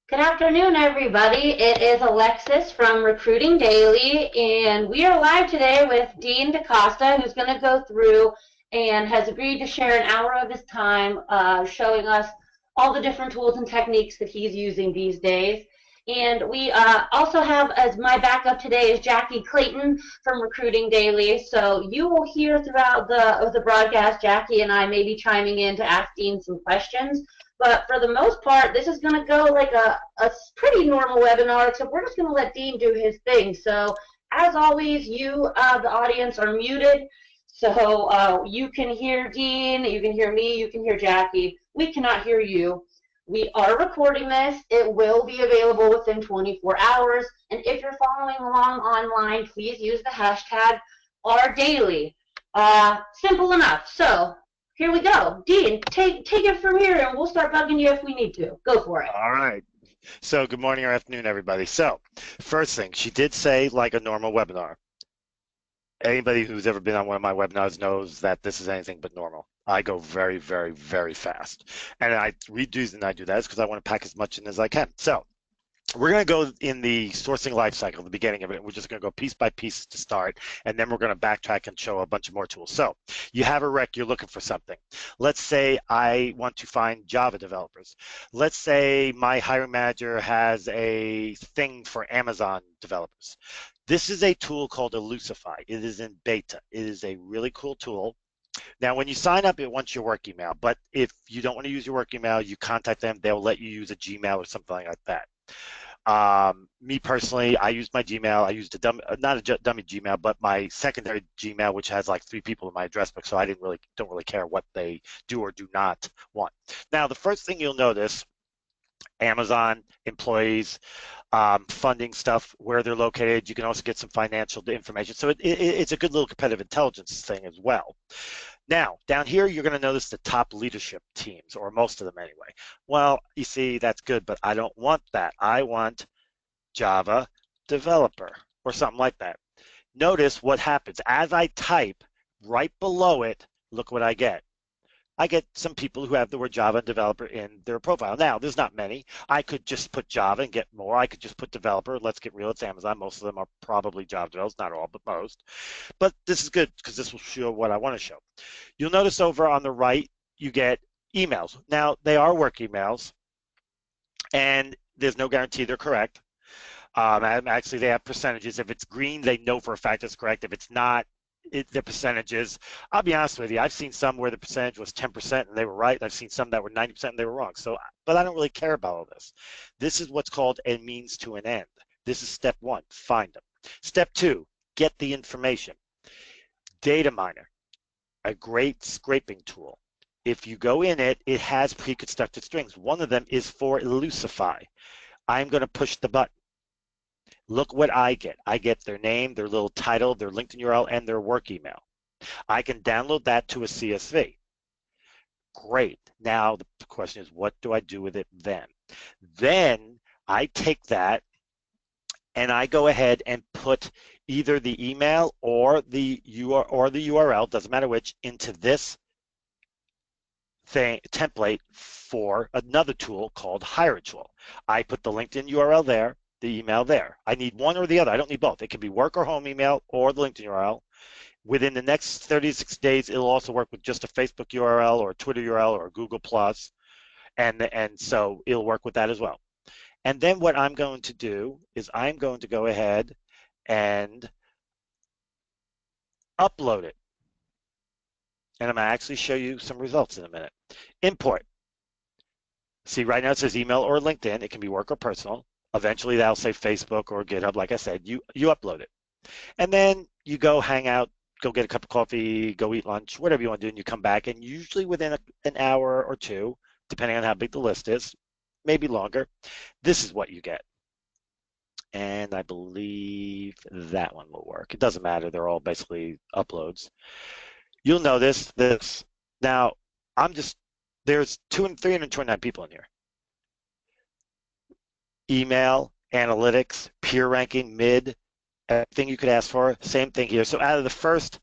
Good afternoon, everybody. It is Alexis from Recruiting Daily, and we are live today with Dean DaCosta, who's going to go through and has agreed to share an hour of his time showing us all the different tools and techniques that he's using these days. And we also have as my backup today is Jackie Clayton from Recruiting Daily. So you will hear throughout the broadcast Jackie and I may be chiming in to ask Dean some questions. But for the most part, this is going to go like a pretty normal webinar, except we're just going to let Dean do his thing. So as always, you, the audience, are muted. So you can hear Dean, you can hear me, you can hear Jackie. We cannot hear you. We are recording this. It will be available within 24 hours. And if you're following along online, please use the hashtag RDaily. Simple enough. So here we go. Dean, take it from here, and we'll start bugging you if we need to. Go for it. All right. So good morning or afternoon, everybody. So first thing, she did say like a normal webinar. Anybody who's ever been on one of my webinars knows that this is anything but normal. I go very, very, very fast. And reason I do that is because I want to pack as much in as I can. So we're going to go in the sourcing life cycle, the beginning of it. We're just going to go piece by piece to start, and then we're going to backtrack and show a bunch of more tools. So you have a rec, you're looking for something. Let's say I want to find Java developers. Let's say my hiring manager has a thing for Amazon developers. This is a tool called Elusify. It is in beta. It is a really cool tool. Now, when you sign up, it wants your work email, but if you don't want to use your work email, you contact them, they'll let you use a Gmail or something like that. Me personally, I use my Gmail. I used not a dummy Gmail, but my secondary Gmail, which has like 3 people in my address book, so I don't really care what they do or do not want. Now, the first thing you'll notice, Amazon employees, funding stuff, where they're located. You can also get some financial information. So it's a good little competitive intelligence thing as well. Now, down here, you're going to notice the top leadership teams, or most of them anyway. Well, you see, that's good, but I don't want that. I want Java developer or something like that. Notice what happens. As I type right below it, look what I get. I get some people who have the word Java developer in their profile. Now, there's not many. I could just put Java and get more. I could just put developer. Let's get real. It's Amazon. Most of them are probably Java developers, not all, but most. But this is good because this will show what I want to show. You'll notice over on the right, you get emails. Now, they are work emails, and there's no guarantee they're correct. Actually, they have percentages. If it's green, they know for a fact it's correct. If it's not, the percentages. I'll be honest with you. I've seen some where the percentage was 10% and they were right. And I've seen some that were 90% and they were wrong. So, but I don't really care about all this. This is what's called a means to an end. This is step 1, find them. Step 2, get the information. Data miner, a great scraping tool. If you go in it, it has pre-constructed strings. One of them is for Elusify. I'm going to push the button. Look what I get. I get their name, their little title, their LinkedIn URL, and their work email. I can download that to a CSV. Great. Now the question is, what do I do with it then? Then I take that and I go ahead and put either the email or the URL, doesn't matter which, into this template for another tool called HireAtool. I put the LinkedIn URL there, the email there. I need one or the other. I don't need both. It can be work or home email or the LinkedIn URL. Within the next 36 days, it'll also work with just a Facebook URL or a Twitter URL or a Google Plus, and so it'll work with that as well. And then what I'm going to do is I'm going to go ahead and upload it. And I'm going to actually show you some results in a minute. Import. See, right now it says email or LinkedIn. It can be work or personal. Eventually that'll say Facebook or GitHub. Like I said, you upload it. And then you go hang out, go get a cup of coffee, go eat lunch, whatever you want to do, and you come back. And usually within an hour or two, depending on how big the list is, maybe longer, this is what you get. And I believe that one will work. It doesn't matter. They're all basically uploads. You'll notice this. Now, there's 329 people in here. Email, analytics, peer ranking, mid, everything you could ask for, same thing here. So out of the first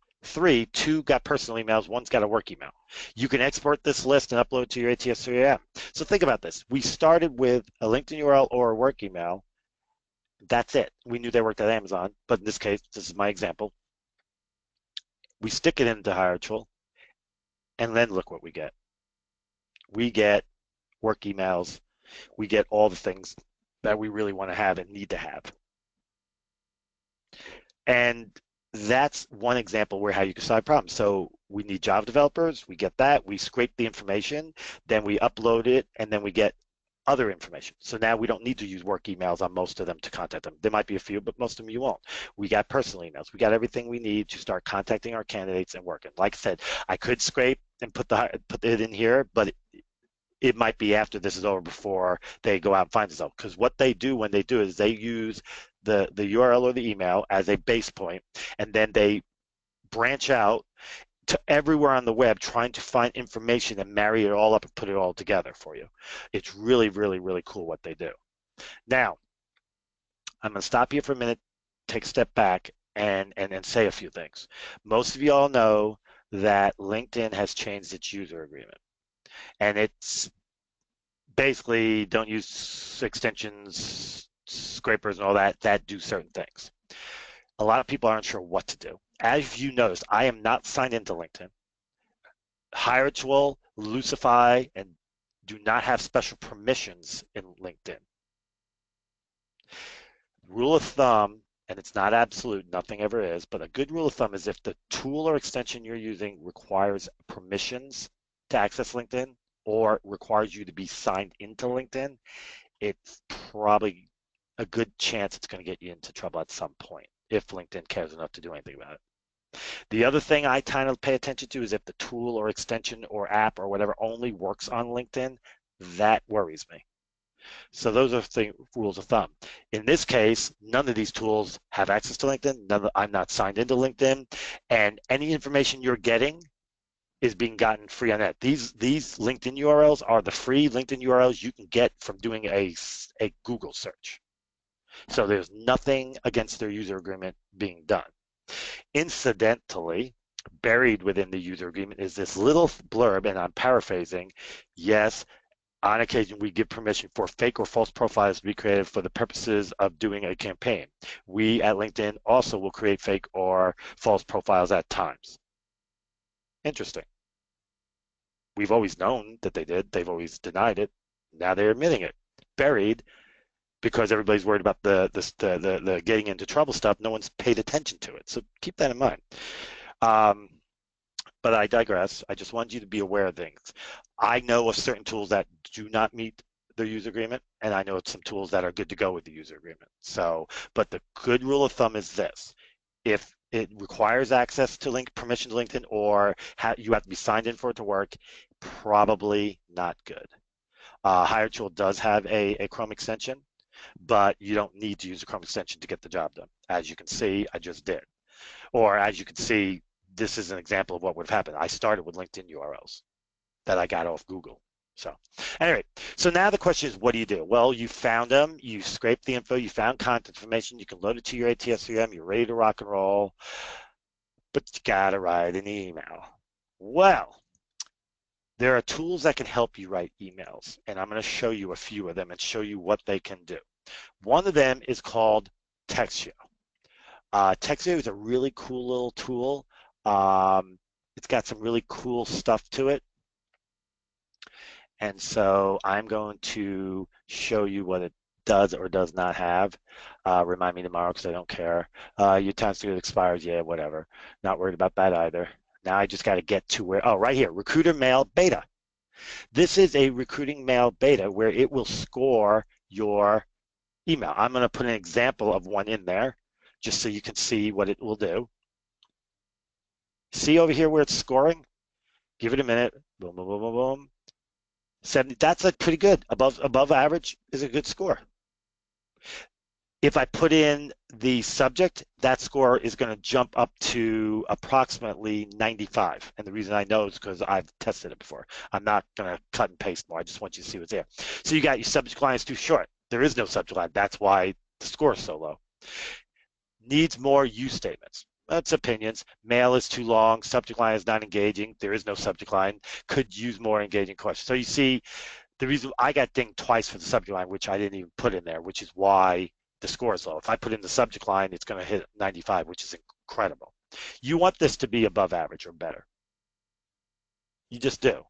Two got personal emails, one's got a work email. You can export this list and upload it to your ATS 3M. So think about this. We started with a LinkedIn URL or a work email. That's it. We knew they worked at Amazon, but in this case, this is my example. We stick it into HireTool, and then look what we get. We get work emails. We get all the things that we really want to have and need to have. And that's one example where how you can solve problems. So we need Java developers, we get that, we scrape the information, then we upload it, and then we get other information. So now we don't need to use work emails on most of them to contact them. There might be a few, but most of them you won't. We got personal emails. We got everything we need to start contacting our candidates and working. Like I said, I could scrape and put it in here, but it might be after this is over before they go out and find themselves. Because what they do when they do is they use the URL or the email as a base point, and then they branch out to everywhere on the web trying to find information and marry it all up and put it all together for you. It's really, really, really cool what they do. Now, I'm going to stop you for a minute, take a step back, and say a few things. Most of you all know that LinkedIn has changed its user agreement. And it's basically don't use extensions, scrapers, and all that do certain things. A lot of people aren't sure what to do. As you noticed, I am not signed into LinkedIn. HireTool, Lucify, and do not have special permissions in LinkedIn. Rule of thumb, and it's not absolute, nothing ever is, but a good rule of thumb is if the tool or extension you're using requires permissions to access LinkedIn or requires you to be signed into LinkedIn, it's probably a good chance it's going to get you into trouble at some point if LinkedIn cares enough to do anything about it. The other thing I kind of pay attention to is if the tool or extension or app or whatever only works on LinkedIn, that worries me. So those are rules of thumb. In this case, none of these tools have access to LinkedIn. I'm not signed into LinkedIn, and any information you're getting is being gotten free on that. These LinkedIn URLs are the free LinkedIn URLs you can get from doing a Google search. So there's nothing against their user agreement being done. Incidentally, buried within the user agreement is this little blurb, and I'm paraphrasing, yes, on occasion, we give permission for fake or false profiles to be created for the purposes of doing a campaign. We at LinkedIn also will create fake or false profiles at times. Interesting. We've always known that they did. They've always denied it. Now they're admitting it. Buried because everybody's worried about the getting into trouble stuff. No one's paid attention to it. So keep that in mind. But I digress. I just want you to be aware of things. I know of certain tools that do not meet the user agreement, and I know of some tools that are good to go with the user agreement. So, but the good rule of thumb is this: if it requires access to permission to LinkedIn, or you have to be signed in for it to work, probably not good. HireTool does have a Chrome extension, but you don't need to use a Chrome extension to get the job done. As you can see, I just did. Or as you can see, this is an example of what would have happened. I started with LinkedIn URLs that I got off Google. So anyway, so now the question is, what do you do? Well, you found them, you scraped the info, you found contact information, you can load it to your ATS3M, you're ready to rock and roll, but you gotta write an email. Well, there are tools that can help you write emails, and I'm gonna show you a few of them and show you what they can do. One of them is called Textio. Textio is a really cool little tool. It's got some really cool stuff to it. And so I'm going to show you what it does or does not have. Remind me tomorrow because I don't care. Your time period expires, yeah, whatever. Not worried about that either. Now I just got to get to where, oh, right here, Recruiter Mail Beta. This is a recruiting mail beta where it will score your email. I'm going to put an example of one in there just so you can see what it will do. See over here where it's scoring? Give it a minute. Boom, boom, boom, boom, boom. 70. That's like pretty good. Above average is a good score. If I put in the subject, that score is going to jump up to approximately 95. And the reason I know is because I've tested it before. I'm not going to cut and paste more. I just want you to see what's there. So you got your subject line is too short. There is no subject line. That's why the score is so low. Needs more use statements. That's opinions. Mail is too long. Subject line is not engaging. There is no subject line. Could use more engaging questions. So you see, the reason I got dinged twice for the subject line, which I didn't even put in there, which is why the score is low. If I put in the subject line, it's going to hit 95, which is incredible. You want this to be above average or better. You just do.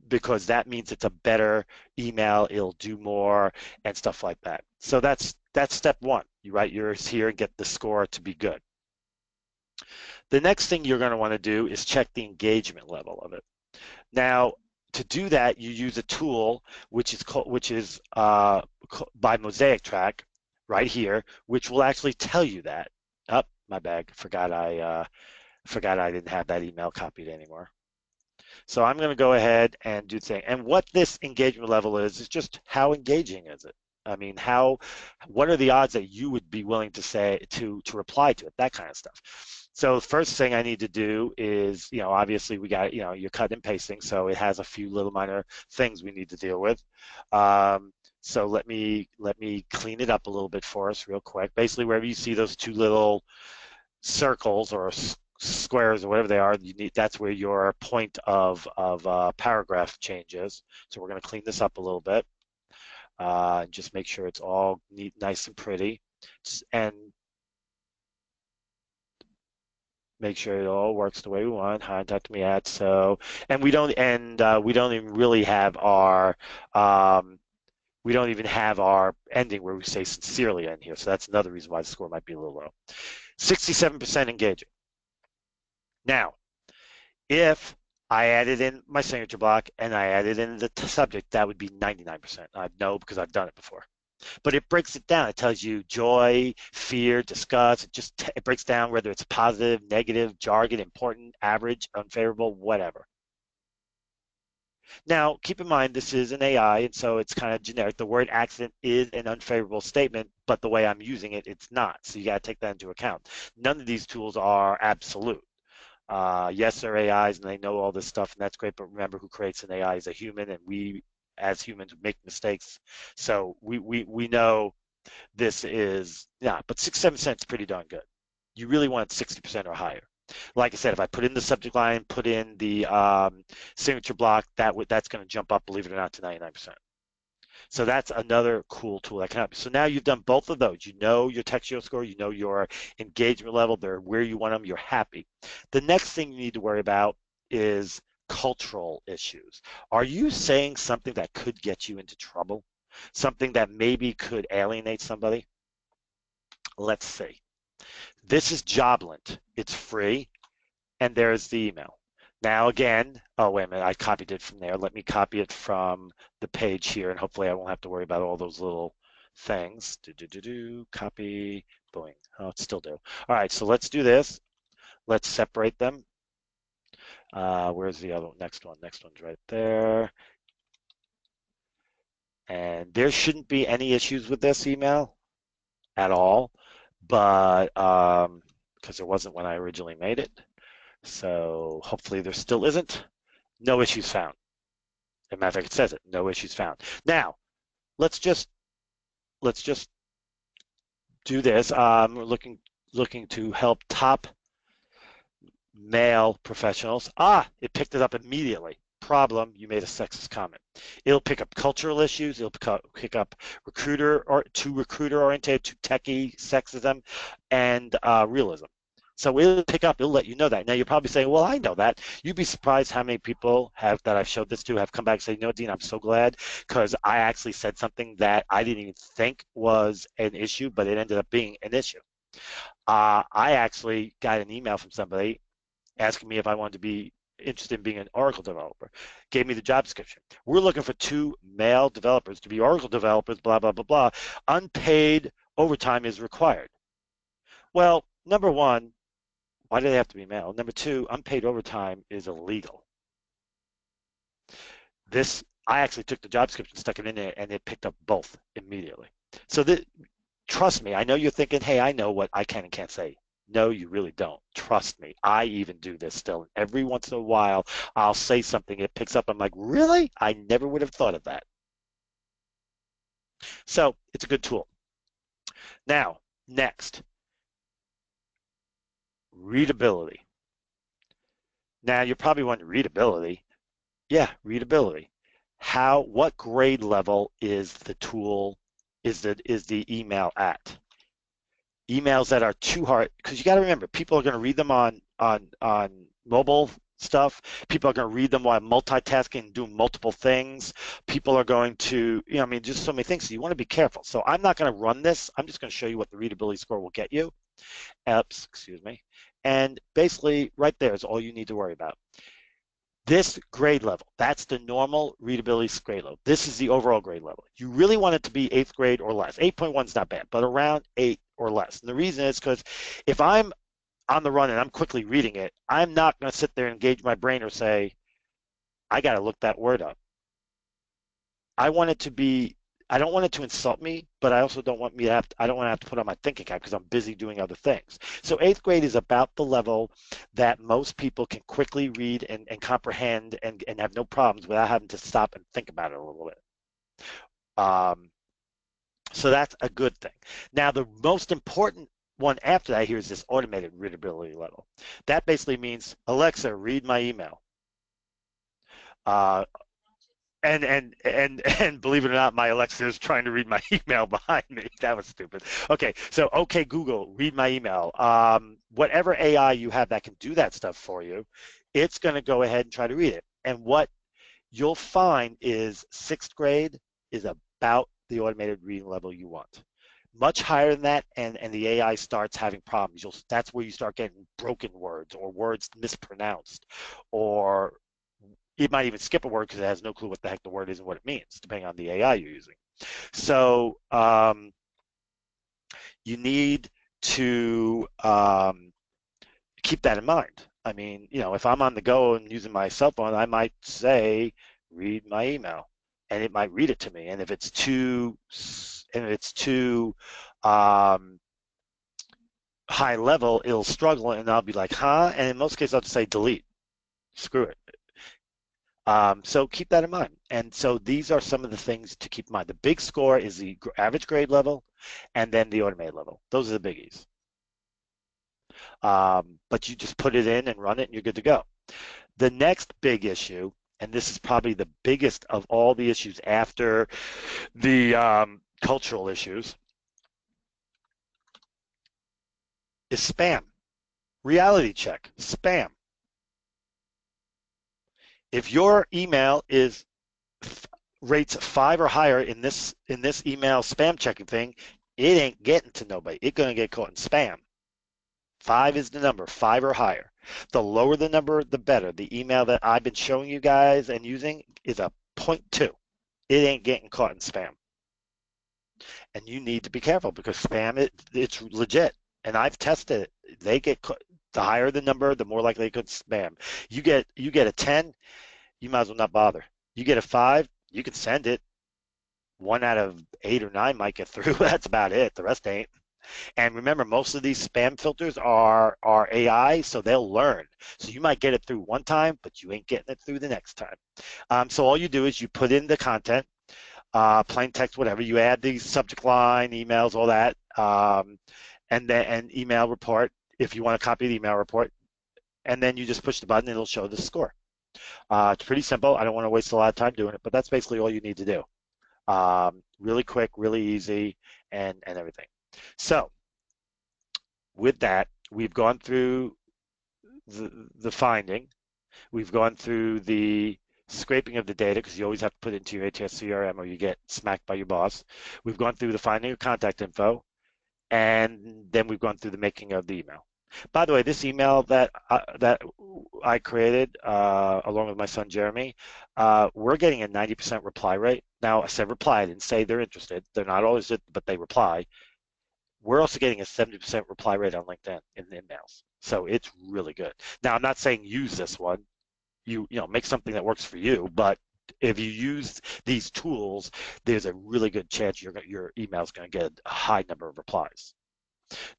Because that means it's a better email, it'll do more and stuff like that. So that's step one. You write yours here and get the score to be good. The next thing you're going to want to do is check the engagement level of it. Now, to do that, you use a tool which is by Mosaic Track right here, which will actually tell you that. Oh, my bad. Forgot I didn't have that email copied anymore. So I'm going to go ahead and do the thing. And what this engagement level is just how engaging is it? I mean, what are the odds that you would be willing to say to reply to it? That kind of stuff. So the first thing I need to do is, obviously we got, you're cutting and pasting, so it has a few little minor things we need to deal with. So let me clean it up a little bit for us real quick. Basically, wherever you see those two little circles or squares or whatever they are, that's where your point of paragraph changes. So we're going to clean this up a little bit. Just make sure it's all neat, nice and pretty, and make sure it all works the way we want. Contact me at and we don't even really have our we don't even have our ending where we say sincerely in here. So that's another reason why the score might be a little low. 67% engaging. Now, if I added in my signature block and I added in the subject, that would be 99%. I know because I've done it before. But it breaks it down. It tells you joy, fear, disgust. It breaks down whether it's positive, negative, jargon, important, average, unfavorable, whatever. Now, keep in mind, this is an AI, and so it's kind of generic. The word accident is an unfavorable statement, but the way I'm using it, it's not. So you got to take that into account. None of these tools are absolute. Yes, they're AIs, and they know all this stuff, and that's great, but remember, who creates an AI is a human, and we, as humans, make mistakes. So we know this is, yeah, but 6-7 cents is pretty darn good. You really want 60% or higher. Like I said, if I put in the subject line, put in the signature block, that's going to jump up, believe it or not, to 99%. So that's another cool tool that can help you. So now you've done both of those. You know your Textio score, you know your engagement level, they're where you want them, you're happy. The next thing you need to worry about is cultural issues. Are you saying something that could get you into trouble? Something that maybe could alienate somebody? Let's see. This is Joblint. It's free, and there's the email. Now again, oh wait a minute, I copied it from there. Let me copy it from the page here, and hopefully I won't have to worry about all those little things. Copy, boing. Oh, it still do. All right, so let's do this. Let's separate them. Where's the other next one? Next one's right there. And there shouldn't be any issues with this email at all, but because there wasn't when I originally made it. So hopefully there still isn't. No issues found. As a matter of fact, it says it. No issues found. Now, let's just do this. We're looking to help top male professionals. It picked it up immediately. Problem, you made a sexist comment. It'll pick up cultural issues. It'll pick up recruiter-oriented, too techie, sexism, and realism. So it'll let you know that. Now you're probably saying, well, I know that. You'd be surprised how many people that I've showed this to have come back and say, you know, Dean, I'm so glad because I actually said something that I didn't even think was an issue, but it ended up being an issue. I actually got an email from somebody asking me if I wanted to be interested in being an Oracle developer. Gave me the job description. We're looking for 2 male developers to be Oracle developers, blah, blah, blah, blah. Unpaid overtime is required. Well, number one, why do they have to be male? Number 2, unpaid overtime is illegal. I actually took the job description, stuck it in there, and it picked up both immediately. So trust me, I know you're thinking, hey, I know what I can and can't say. No, you really don't. Trust me. I even do this still. Every once in a while, I'll say something, it picks up. I'm like, really? I never would have thought of that. So it's a good tool. Now, next, Readability. Now you're probably wondering, readability? Yeah, readability. What grade level is the tool, is the email at? Emails that are too hard, because you got to remember, people are going to read them on mobile stuff. People are going to read them while multitasking and doing multiple things. People are going to, I mean, just so many things. So you want to be careful. So I'm not going to run this. I'm just going to show you what the readability score will get you. Oops, excuse me. And basically, right there is all you need to worry about. This grade level, that's the normal readability grade level. This is the overall grade level. You really want it to be 8th grade or less. 8.1 is not bad, but around 8 or less. And the reason is because if I'm on the run and I'm quickly reading it, I'm not going to sit there and engage my brain or say, I got to look that word up. I want it to be, I don't want it to insult me, but I also don't want me to have to, I don't want to have to put on my thinking cap because I'm busy doing other things. So 8th grade is about the level that most people can quickly read and comprehend and have no problems without having to stop and think about it a little bit. So that's a good thing. Now, the most important one after that here is this automated readability level. That basically means, Alexa, read my email. Uh, and believe it or not, my Alexa is trying to read my email behind me. That was stupid. Okay, so okay, Google, read my email. Whatever AI you have that can do that stuff for you, it's going to go ahead and try to read it. And what you'll find is 6th grade is about the automated reading level you want. Much higher than that, and the AI starts having problems. That's where you start getting broken words or words mispronounced, or it might even skip a word because it has no clue what the heck the word is and what it means, depending on the AI you're using. So you need to keep that in mind. I mean, if I'm on the go and using my cell phone, I might say, read my email, and it might read it to me. And if it's too high level, it'll struggle, and I'll be like, huh? And in most cases, I'll just say delete. Screw it. So keep that in mind. And so these are some of the things to keep in mind. The big score is the average grade level, and then the automated level. Those are the biggies. But you just put it in and run it, and you're good to go. The next big issue, and this is probably the biggest of all the issues after the cultural issues, is spam. Reality check, spam. If your email is rates 5 or higher in this email spam checking thing, it ain't getting to nobody. It's going to get caught in spam. 5 is the number, 5 or higher. The lower the number, the better. The email that I've been showing you guys and using is a 0.2. It ain't getting caught in spam. And you need to be careful because spam, it's legit. And I've tested it. They get the higher the number, the more likely they could spam. You get a 10, you might as well not bother. You get a 5, you can send it. 1 out of 8 or 9 might get through. That's about it. The rest ain't. And remember, most of these spam filters are AI, so they'll learn. So you might get it through one time, but you ain't getting it through the next time. So all you do is you put in the content, plain text, whatever. You add the subject line, emails, all that, and email report if you want to copy the email report. And then you just push the button, and it'll show the score. It's pretty simple. I don't want to waste a lot of time doing it, but that's basically all you need to do. Really quick, really easy, and everything. So with that, we've gone through the finding. We've gone through the scraping of the data because you always have to put it into your ATS CRM or you get smacked by your boss. We've gone through the finding of contact info, and then we've gone through the making of the email. By the way, this email that I created along with my son Jeremy, we're getting a 90% reply rate. Now, I said reply, I didn't say they're interested. They're not always, but they reply. We're also getting a 70% reply rate on LinkedIn in the emails. So it's really good. Now, I'm not saying use this one. You know, make something that works for you, but if you use these tools, there's a really good chance your email is going to get a high number of replies.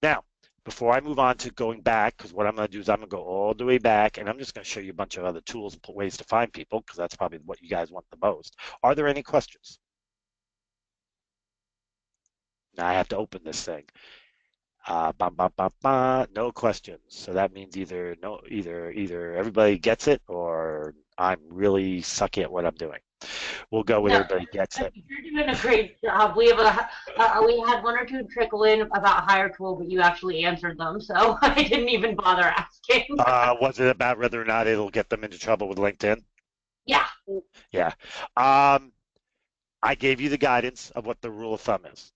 Now, before I move on to going back, because what I'm going to do is I'm going to go all the way back, and I'm just going to show you a bunch of other tools and ways to find people, because that's probably what you guys want the most. Are there any questions? Now I have to open this thing. No questions. So that means either no, either everybody gets it or I'm really sucky at what I'm doing. We'll go with No, everybody gets it. you're doing a great job. We had one or two trickle in about hire tool, but you actually answered them, so I didn't even bother asking. Was it about whether or not it'll get them into trouble with LinkedIn? Yeah. Yeah. Um, I gave you the guidance of what the rule of thumb is.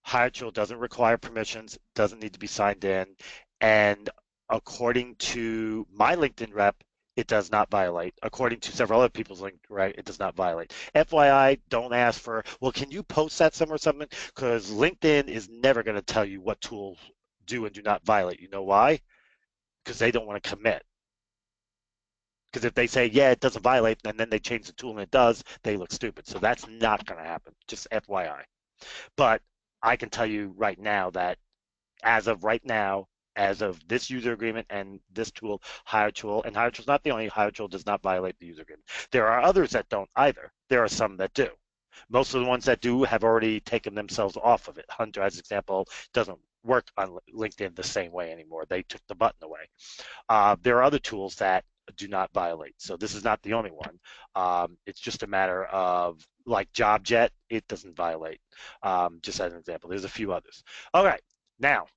Hire tool doesn't require permissions, doesn't need to be signed in, and according to my LinkedIn rep, it does not violate. According to several other people's LinkedIn rep, it does not violate. FYI, don't ask for, well, can you post that somewhere or something? Because LinkedIn is never going to tell you what tools do and do not violate. You know why? Because they don't want to commit. Because if they say, yeah, it doesn't violate, and then they change the tool and it does, they look stupid. So that's not going to happen. Just FYI. But I can tell you right now that as of right now, as of this user agreement and this tool, Hire Tool, and Hire Tool is not the only, Hire Tool does not violate the user agreement. There are others that don't either. There are some that do. Most of the ones that do have already taken themselves off of it. Hunter, as an example, doesn't work on LinkedIn the same way anymore. They took the button away. There are other tools that do not violate. So this is not the only one. It's just a matter of like JobJet, it doesn't violate. Just as an example, there's a few others. All right, now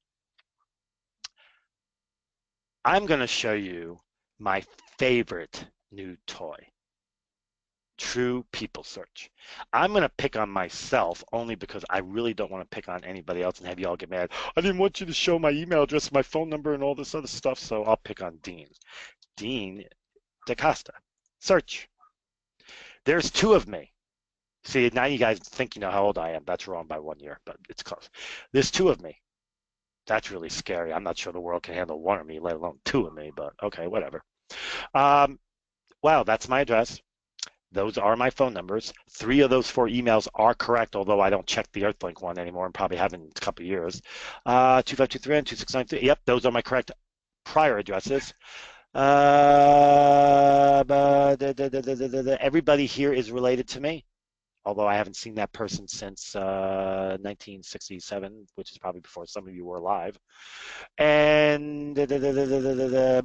I'm going to show you my favorite new toy. True People Search. I'm going to pick on myself only because I really don't want to pick on anybody else and have you all get mad. I didn't want you to show my email address, my phone number, and all this other stuff, so I'll pick on Dean. Dean Costa. Search. There's two of me. See, now you guys think you know how old I am. That's wrong by 1 year, but it's close. There's two of me. That's really scary. I'm not sure the world can handle one of me, let alone two of me, but okay, whatever. Um, wow, that's my address. Those are my phone numbers. 3 of those 4 emails are correct, although I don't check the Earthlink one anymore and probably haven't in a couple of years. 2523 and 2693. Yep, those are my correct prior addresses. Everybody here is related to me, although I haven't seen that person since 1967, which is probably before some of you were alive. And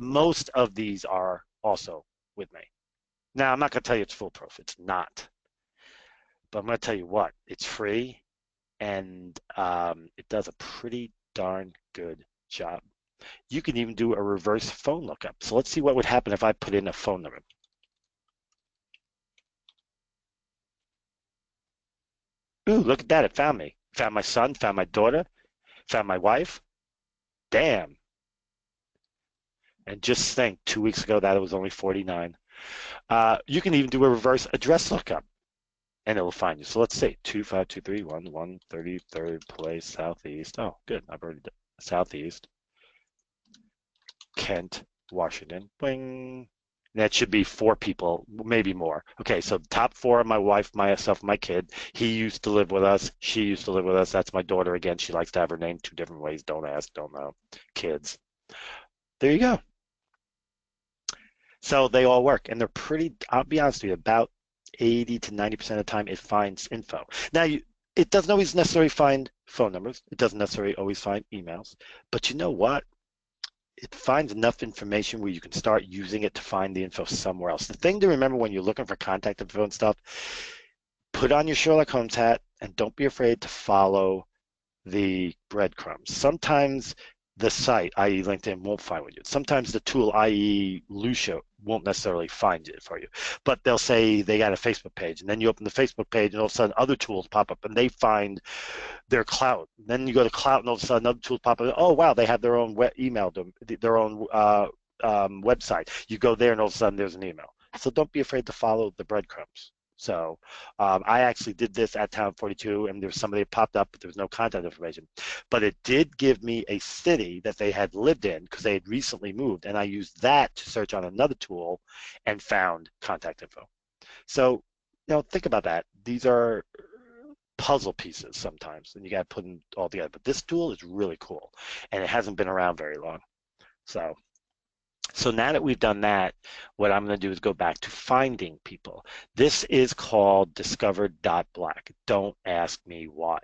most of these are also with me. Now, I'm not going to tell you it's foolproof. It's not. But I'm going to tell you what, it's free, and it does a pretty darn good job. You can even do a reverse phone lookup. So let's see what would happen if I put in a phone number. Ooh, look at that. It found me. Found my son, found my daughter, found my wife. Damn. And just think, 2 weeks ago, that was only 49. You can even do a reverse address lookup, and it will find you. So let's see, 25231 133rd Place, Southeast. Oh, good. I've already done Southeast. Kent, Washington. Bing. That should be 4 people, maybe more. Okay, so top 4 are my wife, myself, my kid. He used to live with us. She used to live with us. That's my daughter again. She likes to have her name 2 different ways. Don't ask, don't know. Kids. There you go. So they all work, and they're pretty, I'll be honest with you, about 80 to 90% of the time it finds info. Now, it doesn't always necessarily find phone numbers. It doesn't necessarily always find emails. But you know what? It finds enough information where you can start using it to find the info somewhere else. The thing to remember when you're looking for contact info and stuff, put on your Sherlock Holmes hat and don't be afraid to follow the breadcrumbs. Sometimes the site, i.e. LinkedIn, won't find what you. Sometimes the tool, i.e. Lucia, won't necessarily find it for you. But they'll say they got a Facebook page, and then you open the Facebook page, and all of a sudden other tools pop up, and they find their clout. Then you go to clout, and all of a sudden other tools pop up. Oh wow, they have their own email, their own website. You go there, and all of a sudden there's an email. So don't be afraid to follow the breadcrumbs. So I actually did this at Town 42, and there was somebody that popped up, but there was no contact information. But it did give me a city that they had lived in because they had recently moved, and I used that to search on another tool and found contact info. So, think about that. These are puzzle pieces sometimes, and you got to put them all together. But this tool is really cool, and it hasn't been around very long. So now that we've done that, what I'm going to do is go back to finding people. This is called discovered.black. Don't ask me why.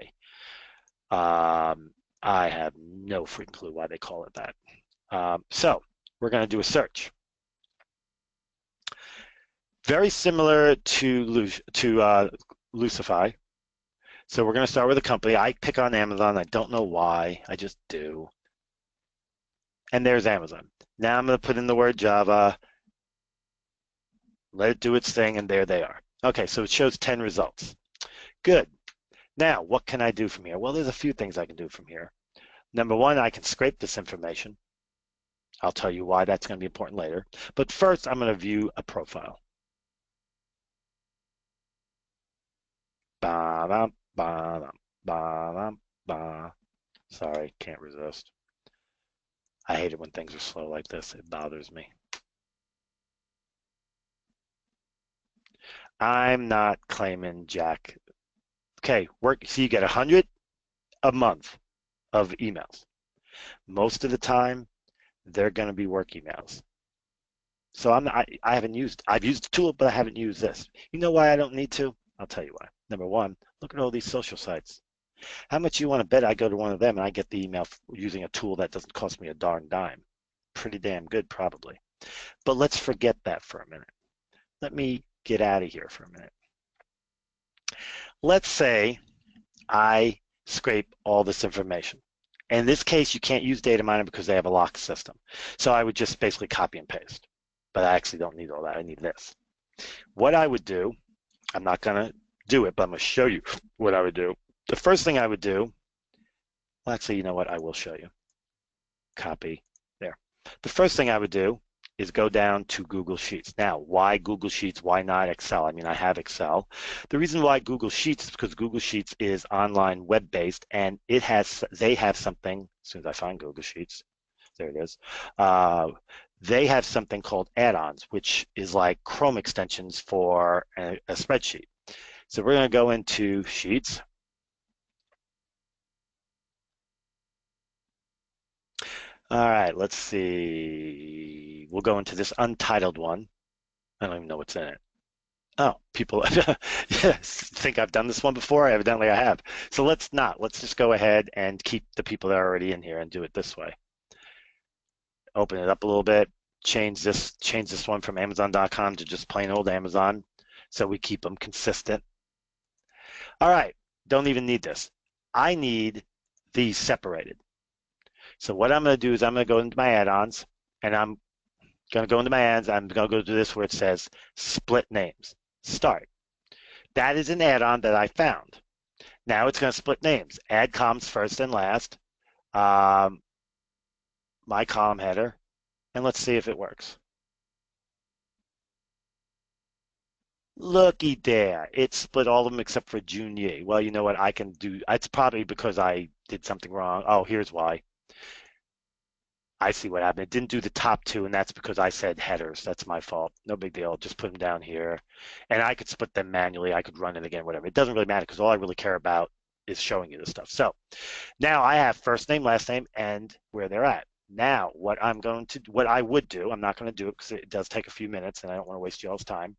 I have no freaking clue why they call it that. So we're going to do a search. Very similar to Lucify. So we're going to start with a company. I pick on Amazon. I don't know why. I just do. And there's Amazon. Now I'm going to put in the word Java, let it do its thing, and there they are. Okay, so it shows 10 results. Good. Now, what can I do from here? Well, there's a few things I can do from here. Number one, I can scrape this information. I'll tell you why that's going to be important later. But first, I'm going to view a profile. Ba-dum, ba-dum, ba-dum, ba. Sorry, can't resist. I hate it when things are slow like this. It bothers me. I'm not claiming Jack. Okay, work. So you get 100 a month of emails. Most of the time, they're going to be work emails. So I've used the tool, but I haven't used this. You know why I don't need to? I'll tell you why. Number one, look at all these social sites. How much you want to bet I go to one of them and I get the email using a tool that doesn't cost me a darn dime? Pretty damn good, probably. But let's forget that for a minute. Let me get out of here for a minute. Let's say I scrape all this information. In this case, you can't use data miner because they have a lock system. So I would just basically copy and paste. But I actually don't need all that. I need this. What I would do, I'm not going to do it, but I'm going to show you what I would do. The first thing I would do, well, actually, you know what? I will show you. Copy there. The first thing I would do is go down to Google Sheets. Now, why Google Sheets? Why not Excel? I mean, I have Excel. The reason why Google Sheets is because Google Sheets is online web-based, and they have something, as soon as I find Google Sheets, there it is, they have something called add-ons, which is like Chrome extensions for a spreadsheet. So we're going to go into Sheets. All right, let's see. We'll go into this untitled one. I don't even know what's in it. Oh, people think I've done this one before. Evidently I have. So let's not. Let's just go ahead and keep the people that are already in here and do it this way. Open it up a little bit. Change this one from Amazon.com to just plain old Amazon, so we keep them consistent. All right, don't even need this. I need these separated. So what I'm going to do is I'm going to go into my add-ons, and I'm going to go into my add-ons. I'm going to go to this where it says split names. Start. That is an add-on that I found. Now it's going to split names. Add columns first and last. My column header. And let's see if it works. Looky there. It split all of them except for Junior. Well, you know what I can do? It's probably because I did something wrong. Oh, here's why. I see what happened. It didn't do the top two, and that's because I said headers. That's my fault. No big deal. Just put them down here. And I could split them manually. I could run it again, whatever. It doesn't really matter because all I really care about is showing you this stuff. So now I have first name, last name, and where they're at. Now, what I would do, I'm not going to do it because it does take a few minutes and I don't want to waste y'all's time.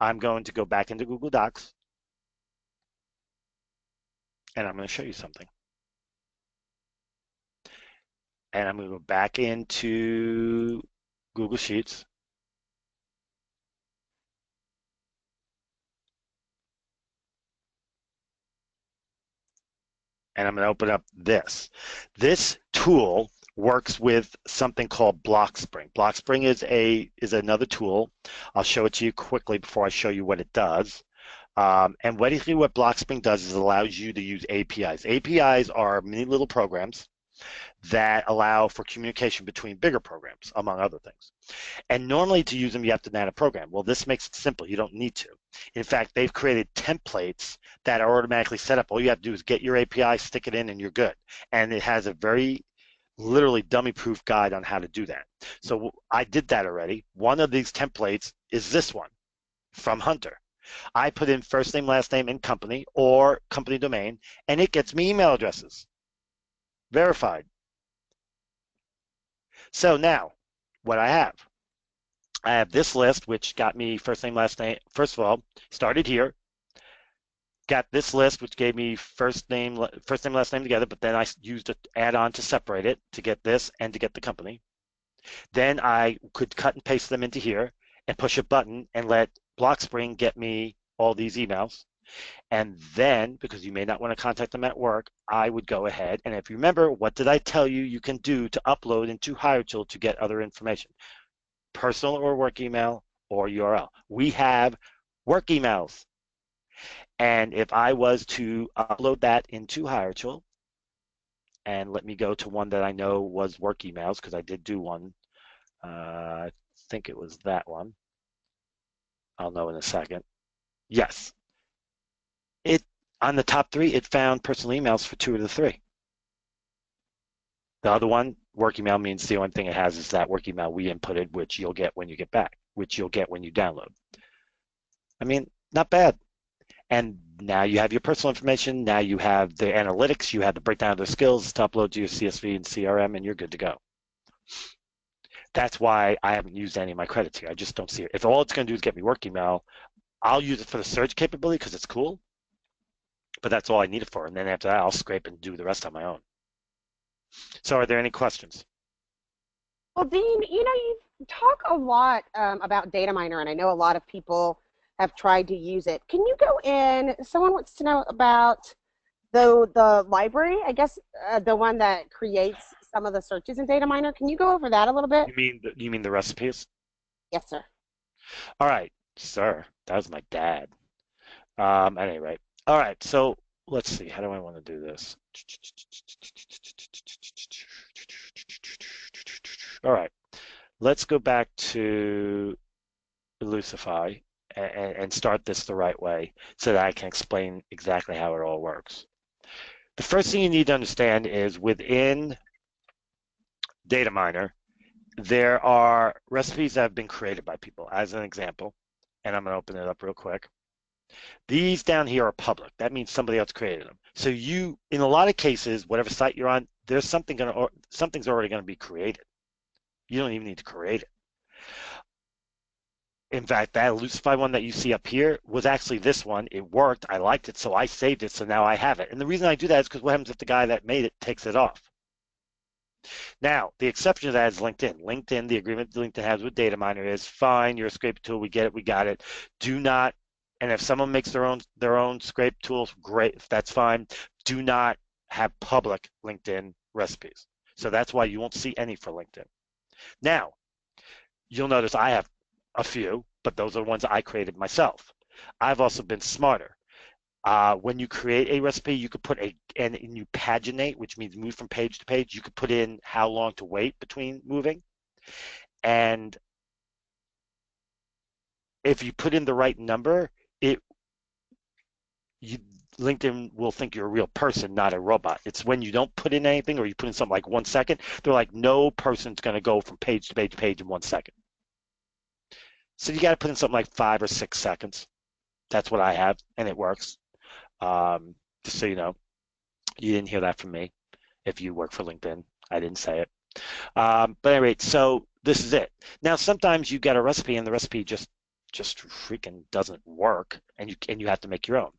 I'm going to go back into Google Docs and I'm going to show you something. And I'm going to go back into Google Sheets. And I'm going to open up this. This tool works with something called BlockSpring. BlockSpring is another tool. I'll show it to you quickly before I show you what it does. And basically what BlockSpring does is it allows you to use APIs. APIs are many little programs that allow for communication between bigger programs, among other things. And normally to use them, you have to add a program. Well, this makes it simple. You don't need to. In fact, they've created templates that are automatically set up. All you have to do is get your API, stick it in, and you're good. And it has a very literally dummy-proof guide on how to do that. So I did that already. One of these templates is this one from Hunter. I put in first name, last name, and company or company domain, and it gets me email addresses. Verified. So now, what I have this list, which got me first name, last name. First of all, started here, got this list, which gave me first name, last name together, but then I used an add-on to separate it to get this and to get the company. Then I could cut and paste them into here and push a button and let BlockSpring get me all these emails. And then, because you may not want to contact them at work, I would go ahead. And if you remember, what did I tell you you can do to upload into HireTool to get other information? Personal or work email or URL. We have work emails. And if I was to upload that into HireTool, and let me go to one that I know was work emails, because I did do one. I think it was that one. I'll know in a second. Yes. It on the top 3, it found personal emails for 2 of the 3. The other one, work email, means the only thing it has is that work email we inputted, which you'll get when you get back, which you'll get when you download. I mean, not bad. And now you have your personal information. Now you have the analytics. You have the breakdown of the skills to upload to your CSV and CRM, and you're good to go. That's why I haven't used any of my credits here. I just don't see it. If all it's going to do is get me work email, I'll use it for the search capability because it's cool. But that's all I need it for. And then after that, I'll scrape and do the rest on my own. So are there any questions? Well, Dean, you talk a lot about data miner, and I know a lot of people have tried to use it. Can you go in? Someone wants to know about the library, I guess, the one that creates some of the searches in data miner. Can you go over that a little bit? You mean the recipes? Yes, sir. All right, sir. That was my dad. At any rate. All right, so let's see. How do I want to do this? All right, let's go back to Elusify and start this the right way so that I can explain exactly how it all works. The first thing you need to understand is within Data Miner, there are recipes that have been created by people. As an example, and I'm going to open it up real quick. These down here are public. That means somebody else created them. So you, in a lot of cases, whatever site you're on, there's something's already going to be created. You don't even need to create it. In fact, that Elusify one that you see up here was actually this one. It worked. I liked it, so I saved it. So now I have it. And the reason I do that is because what happens if the guy that made it takes it off? Now, the exception to that is LinkedIn. LinkedIn, the agreement LinkedIn has with Data Miner is fine. You're a scrape tool. We get it. We got it. Do not. And if someone makes their own scrape tools, great. That's fine. Do not have public LinkedIn recipes. So that's why you won't see any for LinkedIn. Now, you'll notice I have a few, but those are the ones I created myself. I've also been smarter. When you create a recipe, you could put and you paginate, which means move from page to page. You could put in how long to wait between moving. And if you put in the right number, LinkedIn will think you're a real person, not a robot. It's when you don't put in anything or you put in something like 1 second, they're like, no person's going to go from page to page to page in 1 second. So you got to put in something like 5 or 6 seconds. That's what I have, and it works. Just so you know, you didn't hear that from me. If you work for LinkedIn, I didn't say it. But anyway, so this is it. Now, sometimes you get a recipe and the recipe just freaking doesn't work, and you have to make your own.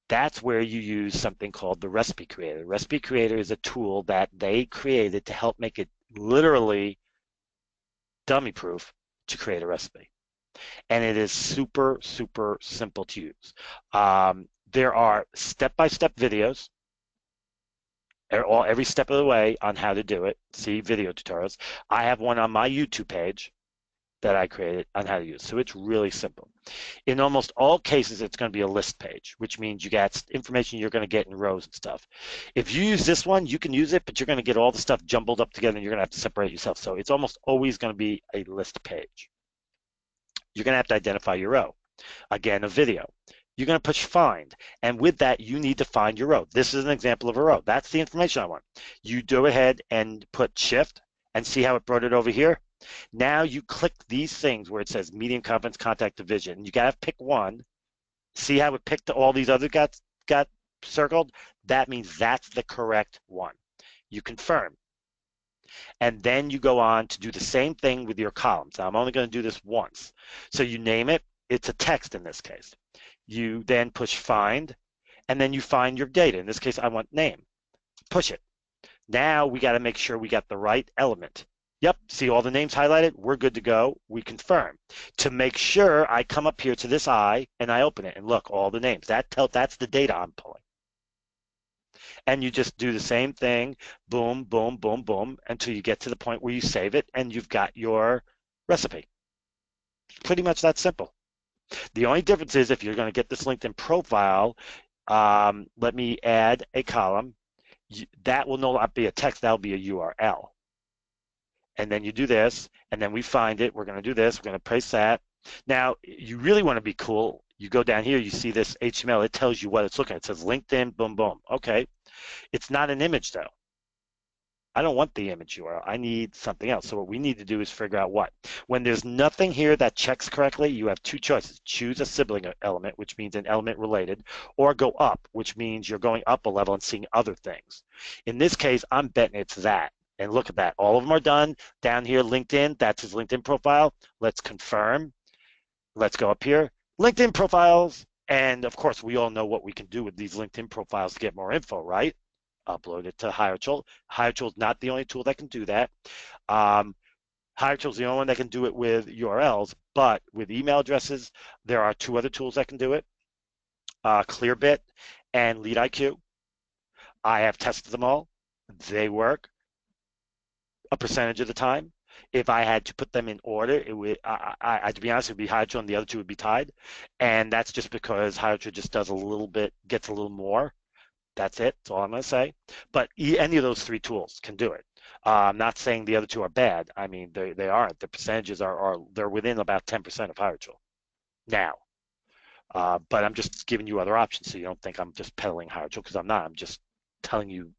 That's where you use something called the Recipe Creator. Recipe Creator is a tool that they created to help make it literally dummy-proof to create a recipe. And it is super, super simple to use. There are step-by-step videos every step of the way on how to do it. See video tutorials. I have one on my YouTube page that I created on how to use. So it's really simple. In almost all cases, it's going to be a list page, which means you got information you're going to get in rows and stuff. If you use this one, you can use it, but you're going to get all the stuff jumbled up together and you're going to have to separate yourself. So it's almost always going to be a list page. You're going to have to identify your row. Again, a video. You're going to push find, and with that, you need to find your row. This is an example of a row. That's the information I want. You go ahead and put shift and see how it brought it over here. Now you click these things where it says medium confidence contact division. You got to pick one. See how it picked all these other got circled? That means that's the correct one. You confirm. And then you go on to do the same thing with your columns. Now, I'm only going to do this once. So you name it. It's a text in this case. You then push find, and then you find your data. In this case, I want name. Push it. Now we got to make sure we got the right element. Yep, see all the names highlighted? We're good to go. We confirm. To make sure, I come up here to this eye and I open it and look, all the names. That's the data I'm pulling. And you just do the same thing, boom, boom, boom, boom, until you get to the point where you save it and you've got your recipe. Pretty much that simple. The only difference is if you're going to get this LinkedIn profile, let me add a column. That will no longer be a text, that'll be a URL. And then you do this, and then we find it. We're going to do this. We're going to paste that. Now, you really want to be cool. You go down here, you see this HTML. It tells you what it's looking at. It says LinkedIn, boom, boom. Okay. It's not an image, though. I don't want the image URL. I need something else. So what we need to do is figure out what. When there's nothing here that checks correctly, you have two choices. Choose a sibling element, which means an element related, or go up, which means you're going up a level and seeing other things. In this case, I'm betting it's that. And look at that. All of them are done. Down here, LinkedIn, that's his LinkedIn profile. Let's confirm. Let's go up here. LinkedIn profiles. And of course, we all know what we can do with these LinkedIn profiles to get more info, right? Upload it to HireTool. HireTool is not the only tool that can do that. HireTool is the only one that can do it with URLs, but with email addresses, there are two other tools that can do it, Clearbit and LeadIQ. I have tested them all. They work a percentage of the time. If I had to put them in order, it would, to be honest, it would be HireTool and the other two would be tied. And that's just because HireTool just does a little bit, gets a little more. That's it. That's all I'm going to say. But any of those three tools can do it. I'm not saying the other two are bad. I mean, they aren't. The percentages they're within about 10% of HireTool now. But I'm just giving you other options so you don't think I'm just peddling HireTool, because I'm not. I'm just telling you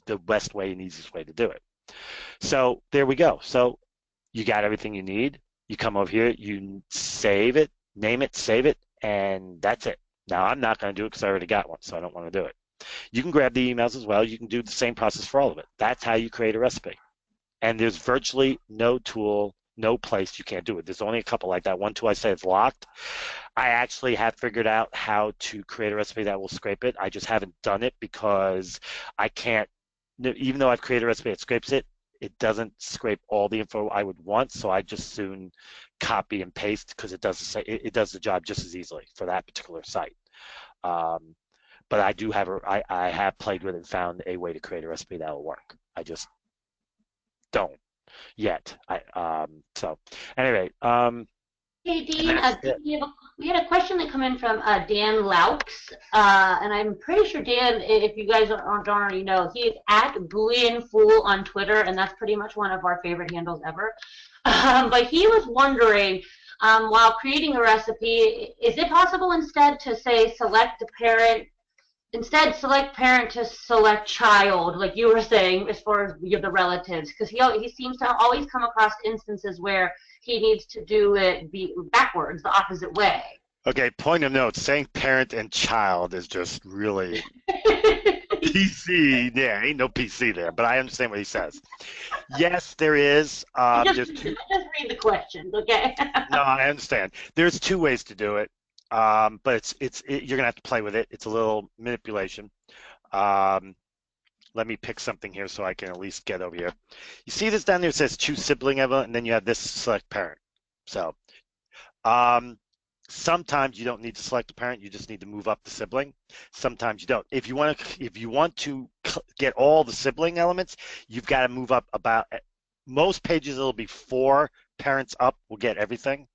the best way and easiest way to do it. So there we go. So you got everything you need. You come over here, you save it, name it, save it, and that's it. Now, I'm not going to do it because I already got one, so I don't want to do it. You can grab the emails as well. You can do the same process for all of it. That's how you create a recipe. And there's virtually no tool, no place you can't do it. There's only a couple like that. One tool I say is locked. I actually have figured out how to create a recipe that will scrape it. I just haven't done it because I can't, even though I've created a recipe that scrapes it, it doesn't scrape all the info I would want, so I just soon copy and paste because it does the job just as easily for that particular site. But I do have I have played with it and found a way to create a recipe that will work. I just don't yet. So anyway. Hey Dean, we had a question that come in from Dan Laux, and I'm pretty sure Dan, if you guys don't already know, he is at Boolean Fool on Twitter, and that's pretty much one of our favorite handles ever. But he was wondering, while creating a recipe, is it possible instead to say select parent to select child, like you were saying, as far as the relatives? Because he seems to always come across instances where he needs to do it backwards, the opposite way. Okay, point of note, saying parent and child is just really PC. Yeah, ain't no PC there, but I understand what he says. Yes, there is. Just read the questions, okay? No, I understand. There's two ways to do it, but you're going to have to play with it. It's a little manipulation. Let me pick something here so I can at least get over here. You see this down there? It says choose sibling ever, and then you have this select parent. So sometimes you don't need to select a parent. You just need to move up the sibling. Sometimes you don't. If you want to get all the sibling elements, you've got to move up about most pages. It'll be 4 parents up will get everything.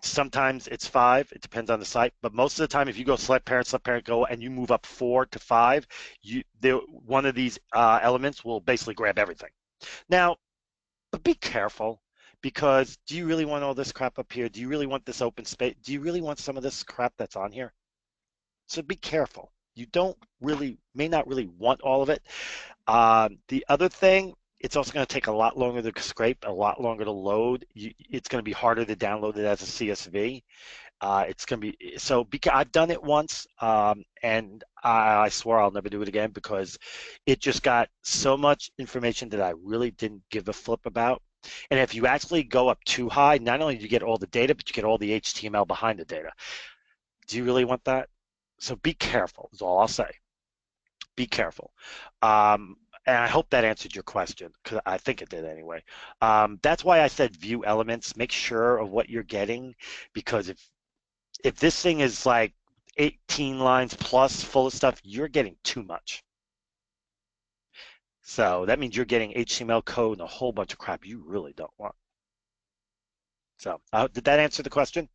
Sometimes it's 5. It depends on the site. But most of the time, if you go select parent, go, and you move up 4 to 5, one of these elements will basically grab everything. Now, but be careful, because do you really want all this crap up here? Do you really want this open space? Do you really want some of this crap that's on here? So be careful. You may not really want all of it. The other thing, it's also going to take a lot longer to scrape, a lot longer to load. It's going to be harder to download it as a CSV. It's going to be I've done it once, and I swore I'll never do it again because it just got so much information that I really didn't give a flip about. And if you actually go up too high, not only do you get all the data, but you get all the HTML behind the data. Do you really want that? So be careful is all I'll say. Be careful. Um, and I hope that answered your question, because I think it did anyway. That's why I said view elements. Make sure of what you're getting, because if this thing is like 18 lines plus full of stuff, you're getting too much. So that means you're getting HTML code and a whole bunch of crap you really don't want. So did that answer the question?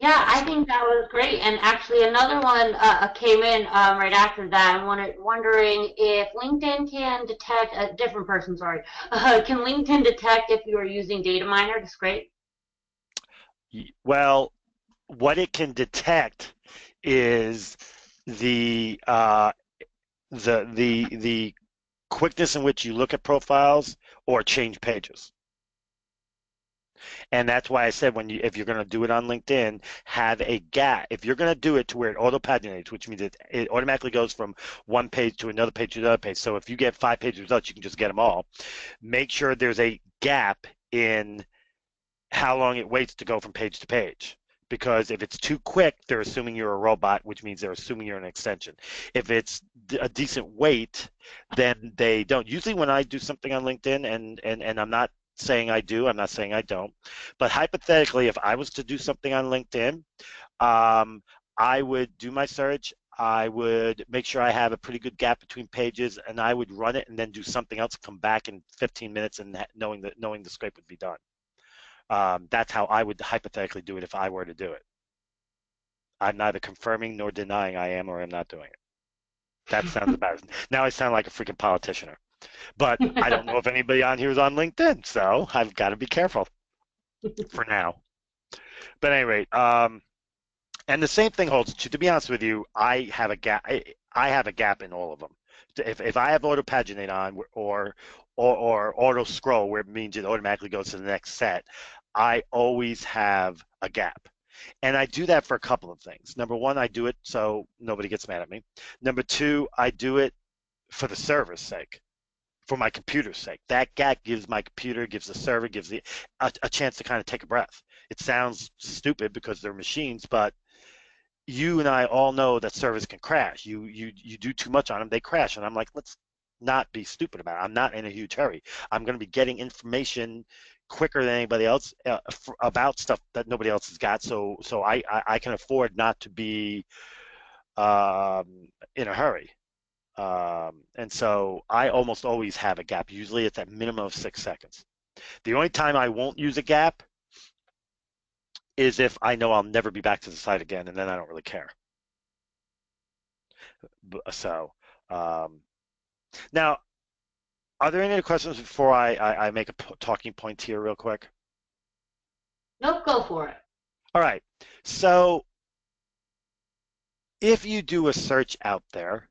Yeah, I think that was great. And actually, another one came in right after that. I'm wondering if LinkedIn can detect a different person. Sorry, can LinkedIn detect if you are using data miner? That's great. Well, what it can detect is the the quickness in which you look at profiles or change pages. And that's why I said if you're going to do it on LinkedIn, have a gap. If you're going to do it to where it auto-paginates, which means it automatically goes from one page to another page to another page. So if you get 5 page results, you can just get them all. Make sure there's a gap in how long it waits to go from page to page. Because if it's too quick, they're assuming you're a robot, which means they're assuming you're an extension. If it's a decent wait, then they don't. Usually when I do something on LinkedIn, and I'm not saying I do, I'm not saying I don't, but hypothetically, if I was to do something on LinkedIn, I would do my search. I would make sure I have a pretty good gap between pages, and I would run it and then do something else, come back in 15 minutes, and knowing the scrape would be done. That's how I would hypothetically do it if I were to do it. I'm neither confirming nor denying I am or am not doing it. That sounds embarrassing. Now I sound like a freaking politician. But I don't know if anybody on here is on LinkedIn, so I've got to be careful for now. But anyway, and the same thing holds true. To be honest with you, I have a gap. I have a gap in all of them. If I have auto paginate on or auto scroll, where it means it automatically goes to the next set, I always have a gap. And I do that for a couple of things. Number one, I do it so nobody gets mad at me. Number two, I do it for the server's sake, for my computer's sake. That gap gives my computer, gives the server, gives a chance to kind of take a breath. It sounds stupid because they're machines, but you and I all know that servers can crash. You do too much on them, they crash. And I'm like, let's not be stupid about it. I'm not in a huge hurry. I'm going to be getting information quicker than anybody else about stuff that nobody else has got. So I can afford not to be in a hurry. And so I almost always have a gap. Usually it's at minimum of 6 seconds. The only time I won't use a gap is if I know I'll never be back to the site again, and then I don't really care. So now, are there any other questions before I make a talking point here real quick? Nope, go for it. All right. So if you do a search out there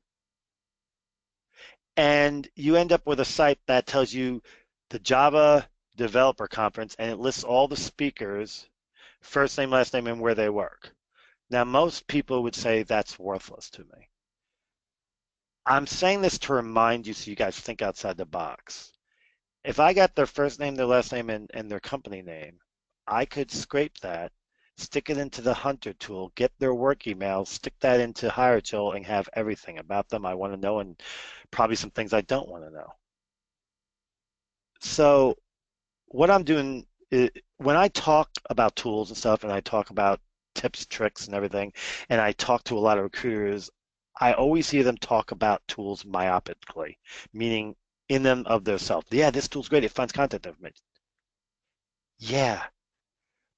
and you end up with a site that tells you the Java Developer Conference and it lists all the speakers, first name, last name, and where they work. Now, most people would say that's worthless to me. I'm saying this to remind you so you guys think outside the box. If I got their first name, their last name, and their company name, I could scrape that, stick it into the Hunter tool, get their work email, stick that into HireTool, and have everything about them I want to know and probably some things I don't want to know. So what I'm doing is, when I talk about tools and stuff and I talk about tips, tricks, and everything, and I talk to a lot of recruiters, I always hear them talk about tools myopically, meaning in them of their self. Yeah, this tool's great. It finds content information. Yeah,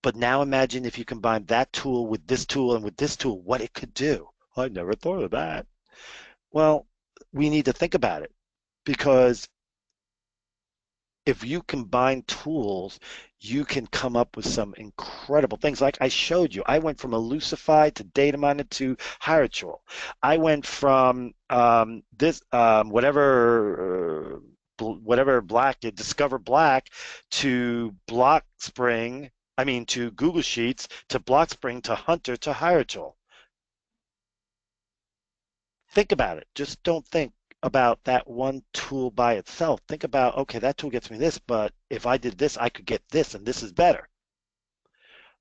but now imagine if you combine that tool with this tool and with this tool, what it could do. I never thought of that. Well, we need to think about it because if you combine tools, you can come up with some incredible things. Like I showed you, I went from Elusify to DataMiner to HireTool. I went from whatever Black did, Discover Black, to to Google Sheets, to BlockSpring, to Hunter, to HireTool. Think about it. Just don't think about that one tool by itself. Think about, okay, that tool gets me this, but if I did this, I could get this, and this is better.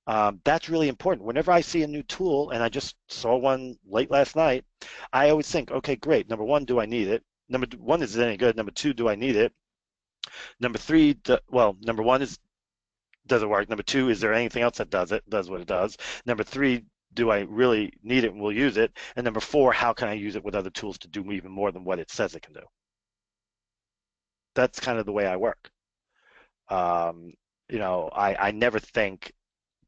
That's really important. Whenever I see a new tool, and I just saw one late last night, I always think, okay, great. Number one, do I need it? Number one, is it any good? Number two, do I need it? Number three, well, number one is, does it work? Number two, is there anything else that does what it does? Number three, do I really need it and will use it? And number four, how can I use it with other tools to do even more than what it says it can do? That's kind of the way I work. I never think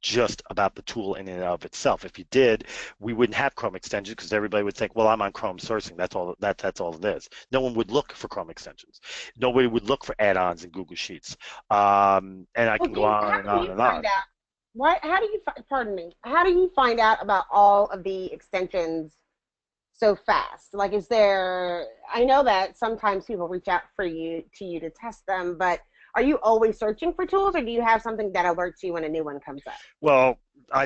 just about the tool in and of itself. If you did, we wouldn't have Chrome extensions because everybody would think, well, I'm on Chrome sourcing. That's all it is. No one would look for Chrome extensions. Nobody would look for add-ons in Google Sheets. And I can go on and on and on. How do you, pardon me, how do you find out about all of the extensions so fast? Like, I know that sometimes people reach out to you to test them, but are you always searching for tools, or do you have something that alerts you when a new one comes up? Well, I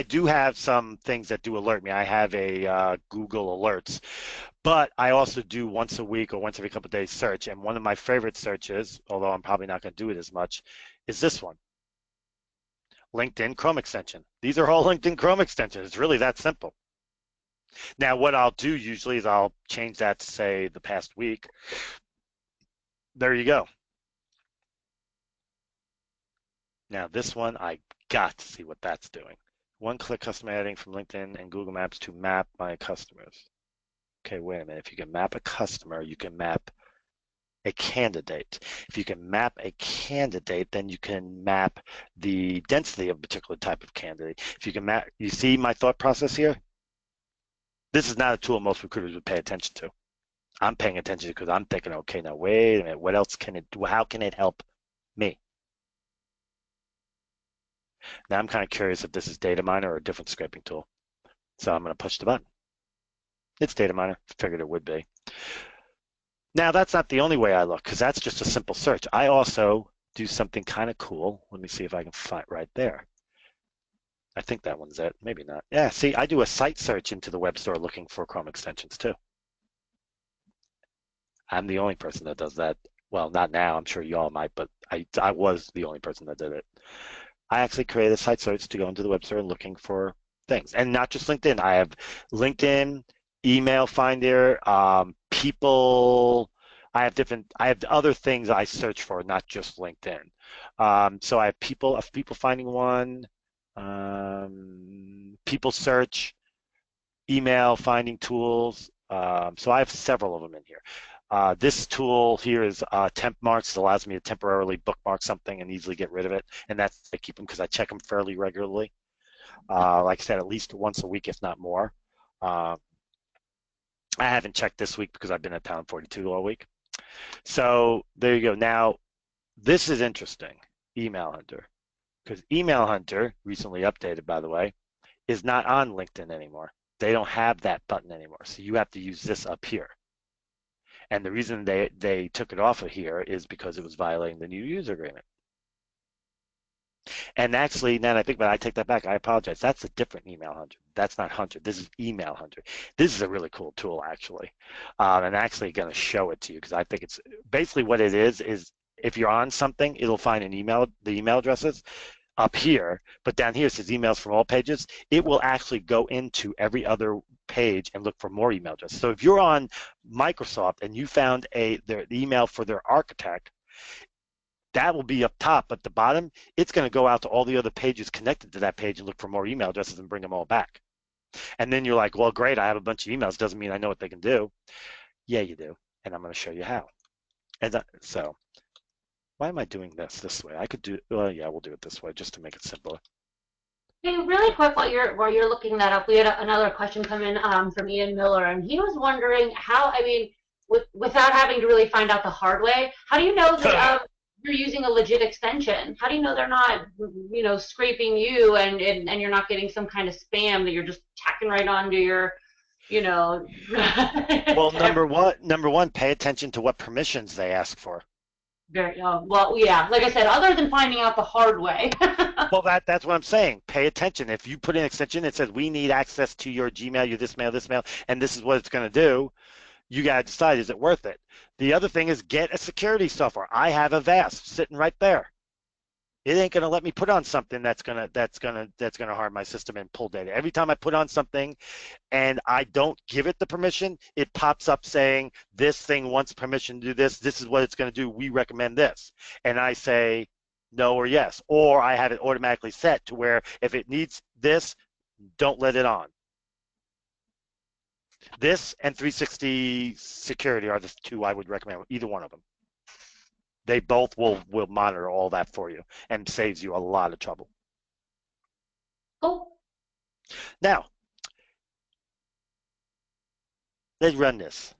do have some things that do alert me. I have a Google Alerts, but I also do once a week or once every couple of days search. And one of my favorite searches, although I'm probably not going to do it as much, is this one. LinkedIn Chrome extension. These are all LinkedIn Chrome extensions. It's really that simple. Now, what I'll do usually is I'll change that to, say, the past week. There you go. Now, this one, I got to see what that's doing. One-click custom adding from LinkedIn and Google Maps to map my customers. Okay, wait a minute. If you can map a customer, you can map a candidate. If you can map a candidate, then you can map the density of a particular type of candidate. If you can map, you see my thought process here? This is not a tool most recruiters would pay attention to. I'm paying attention because I'm thinking, okay, now wait a minute, what else can it do? How can it help me? Now I'm kind of curious if this is Data Miner or a different scraping tool. So I'm going to push the button. It's Data Miner. Figured it would be. Now that's not the only way I look, because that's just a simple search. I also do something kind of cool. Let me see if I can find right there. I think that one's it. Maybe not. Yeah, see, I do a site search into the web store looking for Chrome extensions too. I'm the only person that does that. Well, not now. I'm sure you all might, but I was the only person that did it. I actually created a site search to go into the web store looking for things, and not just LinkedIn. I have LinkedIn, email finder, people. I have other things I search for, not just LinkedIn. So I have people finding one, people search, email finding tools. So I have several of them in here. This tool here is temp marks. It allows me to temporarily bookmark something and easily get rid of it, and that's I keep them because I check them fairly regularly. Like I said, at least once a week, if not more. I haven't checked this week because I've been at Pound 42 all week. So there you go. Now, this is interesting, Email Hunter, because Email Hunter, recently updated by the way, is not on LinkedIn anymore. They don't have that button anymore, so you have to use this up here. And the reason they took it off of here is because it was violating the new user agreement. And actually, now that I think about it, I take that back. I apologize. That's a different Email Hunter. That's not Hunter. This is Email Hunter. This is a really cool tool, actually. And actually going to show it to you because I think it's basically what it is if you're on something, it'll find the email addresses up here, but down here it says emails from all pages. It will actually go into every other page and look for more email addresses. So if you're on Microsoft and you found the email for their architect, that will be up top, but at the bottom, it's going to go out to all the other pages connected to that page and look for more email addresses and bring them all back. And then you're like, well, great, I have a bunch of emails. Doesn't mean I know what they can do. Yeah, you do, and I'm going to show you how. So why am I doing this way? I could do, well, yeah, we'll do it this way just to make it simpler. Hey, really quick, while you're looking that up, we had another question come in from Ian Miller, and he was wondering how, I mean, without having to really find out the hard way, how do you know that you're using a legit extension? How do you know they're not, scraping you and you're not getting some kind of spam that you're just tacking right onto your, Well, number one, pay attention to what permissions they ask for. Well, yeah, like I said, other than finding out the hard way. Well, that's what I'm saying. Pay attention. If you put in an extension that says we need access to your Gmail, your this mail, and this is what it's going to do, you got to decide, is it worth it? The other thing is get a security software. I have Avast sitting right there. It ain't gonna let me put on something that's gonna harm my system and pull data. Every time I put on something and I don't give it the permission, it pops up saying this thing wants permission to do this. This is what it's gonna do. We recommend this, and I say no or yes, or I have it automatically set to where if it needs this, don't let it on. This and 360 security are the two I would recommend, either one of them. They both will monitor all that for you and saves you a lot of trouble. Cool. Now, let's run this.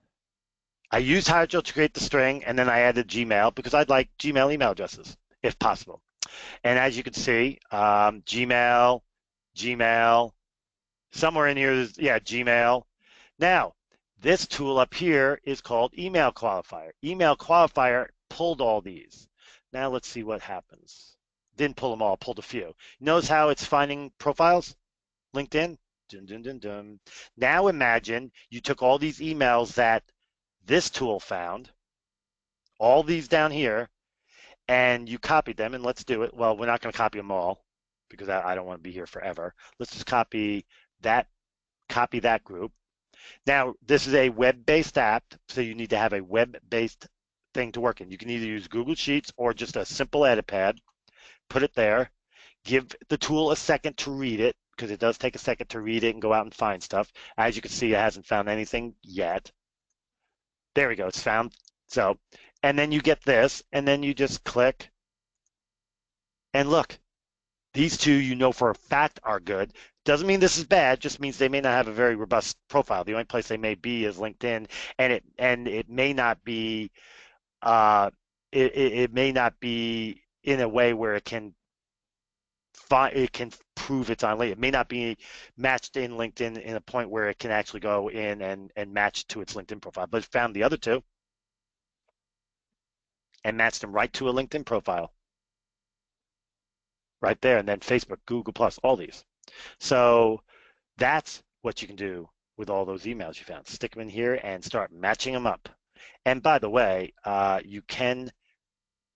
I used Hydro to create the string, and then I added Gmail because I'd like Gmail email addresses, if possible. And as you can see, Gmail, somewhere in here, yeah, Gmail. Now, this tool up here is called Email Qualifier. Email Qualifier pulled all these. Now let's see what happens. Didn't pull them all, pulled a few. Notice how it's finding profiles? LinkedIn? Dun, dun, dun, dun. Now imagine you took all these emails that this tool found, all these down here, and you copied them, and let's do it. Well, we're not going to copy them all because I don't want to be here forever. Let's just copy that group. Now, this is a web-based app, so you need to have a web-based thing to work in. You can either use Google Sheets or just a simple edit pad. Put it there. Give the tool a second to read it, because it does take a second to read it and go out and find stuff. As you can see, it hasn't found anything yet. There we go. It's found. So, and then you get this, and then you just click. And look, these two you know for a fact are good. Doesn't mean this is bad, just means they may not have a very robust profile. The only place they may be is LinkedIn, and it may not be it may not be in a way where it can prove it's on LinkedIn. It may not be matched in LinkedIn in a point where it can actually go in and match to its LinkedIn profile. But it found the other two and matched them right to a LinkedIn profile. Right there, and then Facebook, Google+, all these. So that's what you can do with all those emails you found. Stick them in here and start matching them up. And by the way, you can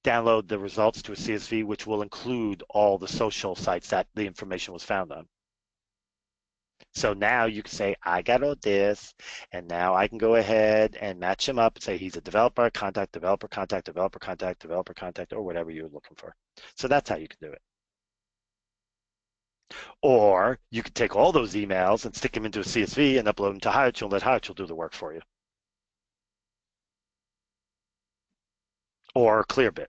download the results to a CSV, which will include all the social sites that the information was found on. So now you can say, I got all this, and now I can go ahead and match him up and say he's a developer contact, developer contact, developer contact, developer contact, or whatever you're looking for. So that's how you can do it. Or you could take all those emails and stick them into a CSV and upload them to Hierarchy and let Hierarchy do the work for you. Or Clearbit,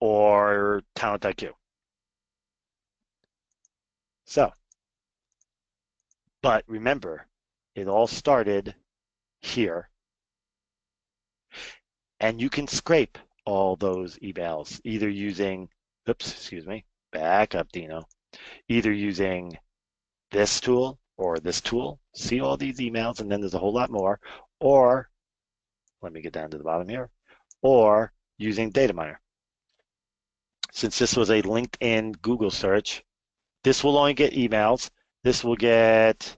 or Talent IQ. So, but remember, it all started here. And you can scrape all those emails, either using, back up, Dino. Either using this tool or this tool, see all these emails, and then there's a whole lot more, or, let me get down to the bottom here, or using Data Miner. Since this was a LinkedIn Google search, this will only get emails. This will get,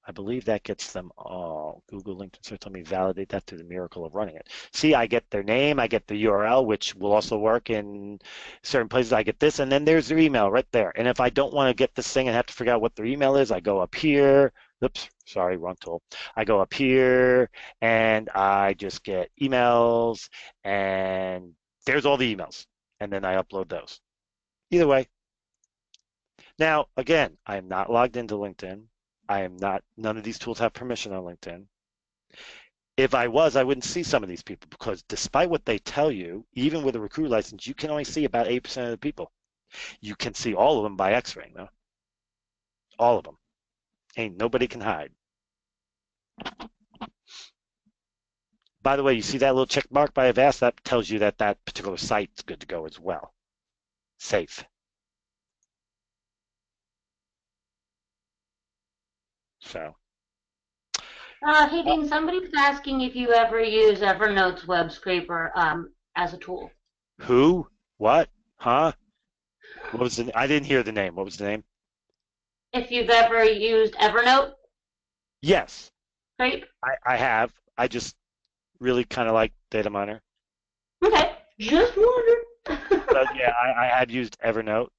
I believe that gets them all. Google LinkedIn search, let me validate that through the miracle of running it. See, I get their name, I get the URL, which will also work in certain places. I get this, and then there's their email right there. And if I don't want to get this thing and have to figure out what their email is, I go up here. Oops, sorry, wrong tool. I go up here, and I just get emails, and there's all the emails. And then I upload those. Either way. Now, again, I am not logged into LinkedIn. I am not, none of these tools have permission on LinkedIn. If I was, I wouldn't see some of these people because despite what they tell you, even with a recruiter license, you can only see about 8% of the people. You can see all of them by X-raying though. All of them. Ain't nobody can hide. By the way, you see that little check mark by Avast? That tells you that that particular site's good to go as well. Safe. So. Hey, Dean, somebody was asking if you ever use Evernote's web scraper as a tool. Who? What? Huh? What was the? I didn't hear the name. What was the name? If you've ever used Evernote? Yes. Scrape? I have. I just really kind of like Data Miner. Okay. Just wondered. But yeah, I have used Evernote.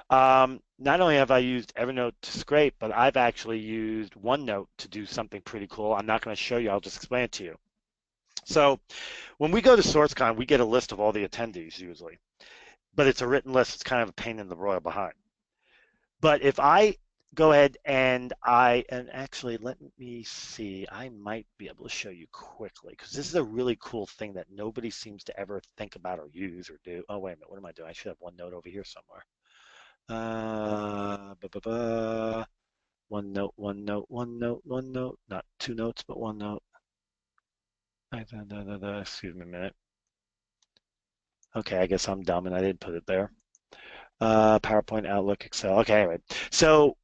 Not only have I used Evernote to scrape, but I've actually used OneNote to do something pretty cool. I'm not going to show you. I'll just explain it to you. So when we go to SourceCon, we get a list of all the attendees usually, but it's a written list. It's kind of a pain in the royal behind. But if I go ahead and actually let me see, I might be able to show you quickly because this is a really cool thing that nobody seems to ever think about or use or do. Oh, wait a minute, what am I doing? I should have OneNote over here somewhere. Uh, ba, ba, ba. OneNote, OneNote, OneNote, OneNote. Not two notes, but OneNote. Excuse me a minute. Okay, I guess I'm dumb and I didn't put it there. PowerPoint, Outlook, Excel. Okay, anyway. So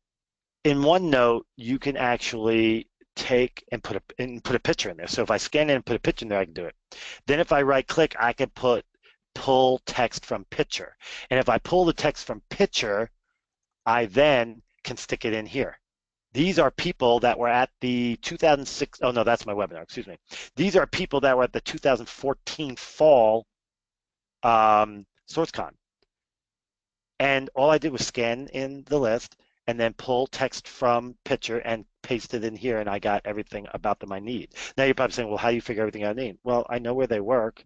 in OneNote, you can actually take and put a picture in there. So if I scan in and put a picture in there, I can do it. Then if I right click, I can pull text from picture. And if I pull the text from picture, I then can stick it in here. These are people that were at the 2006, oh no, that's my webinar, excuse me. These are people that were at the 2014 fall SourceCon. And all I did was scan in the list and then pull text from picture and paste it in here, and I got everything about them I need. Now you're probably saying, well, how do you figure everything I need? Well, I know where they work.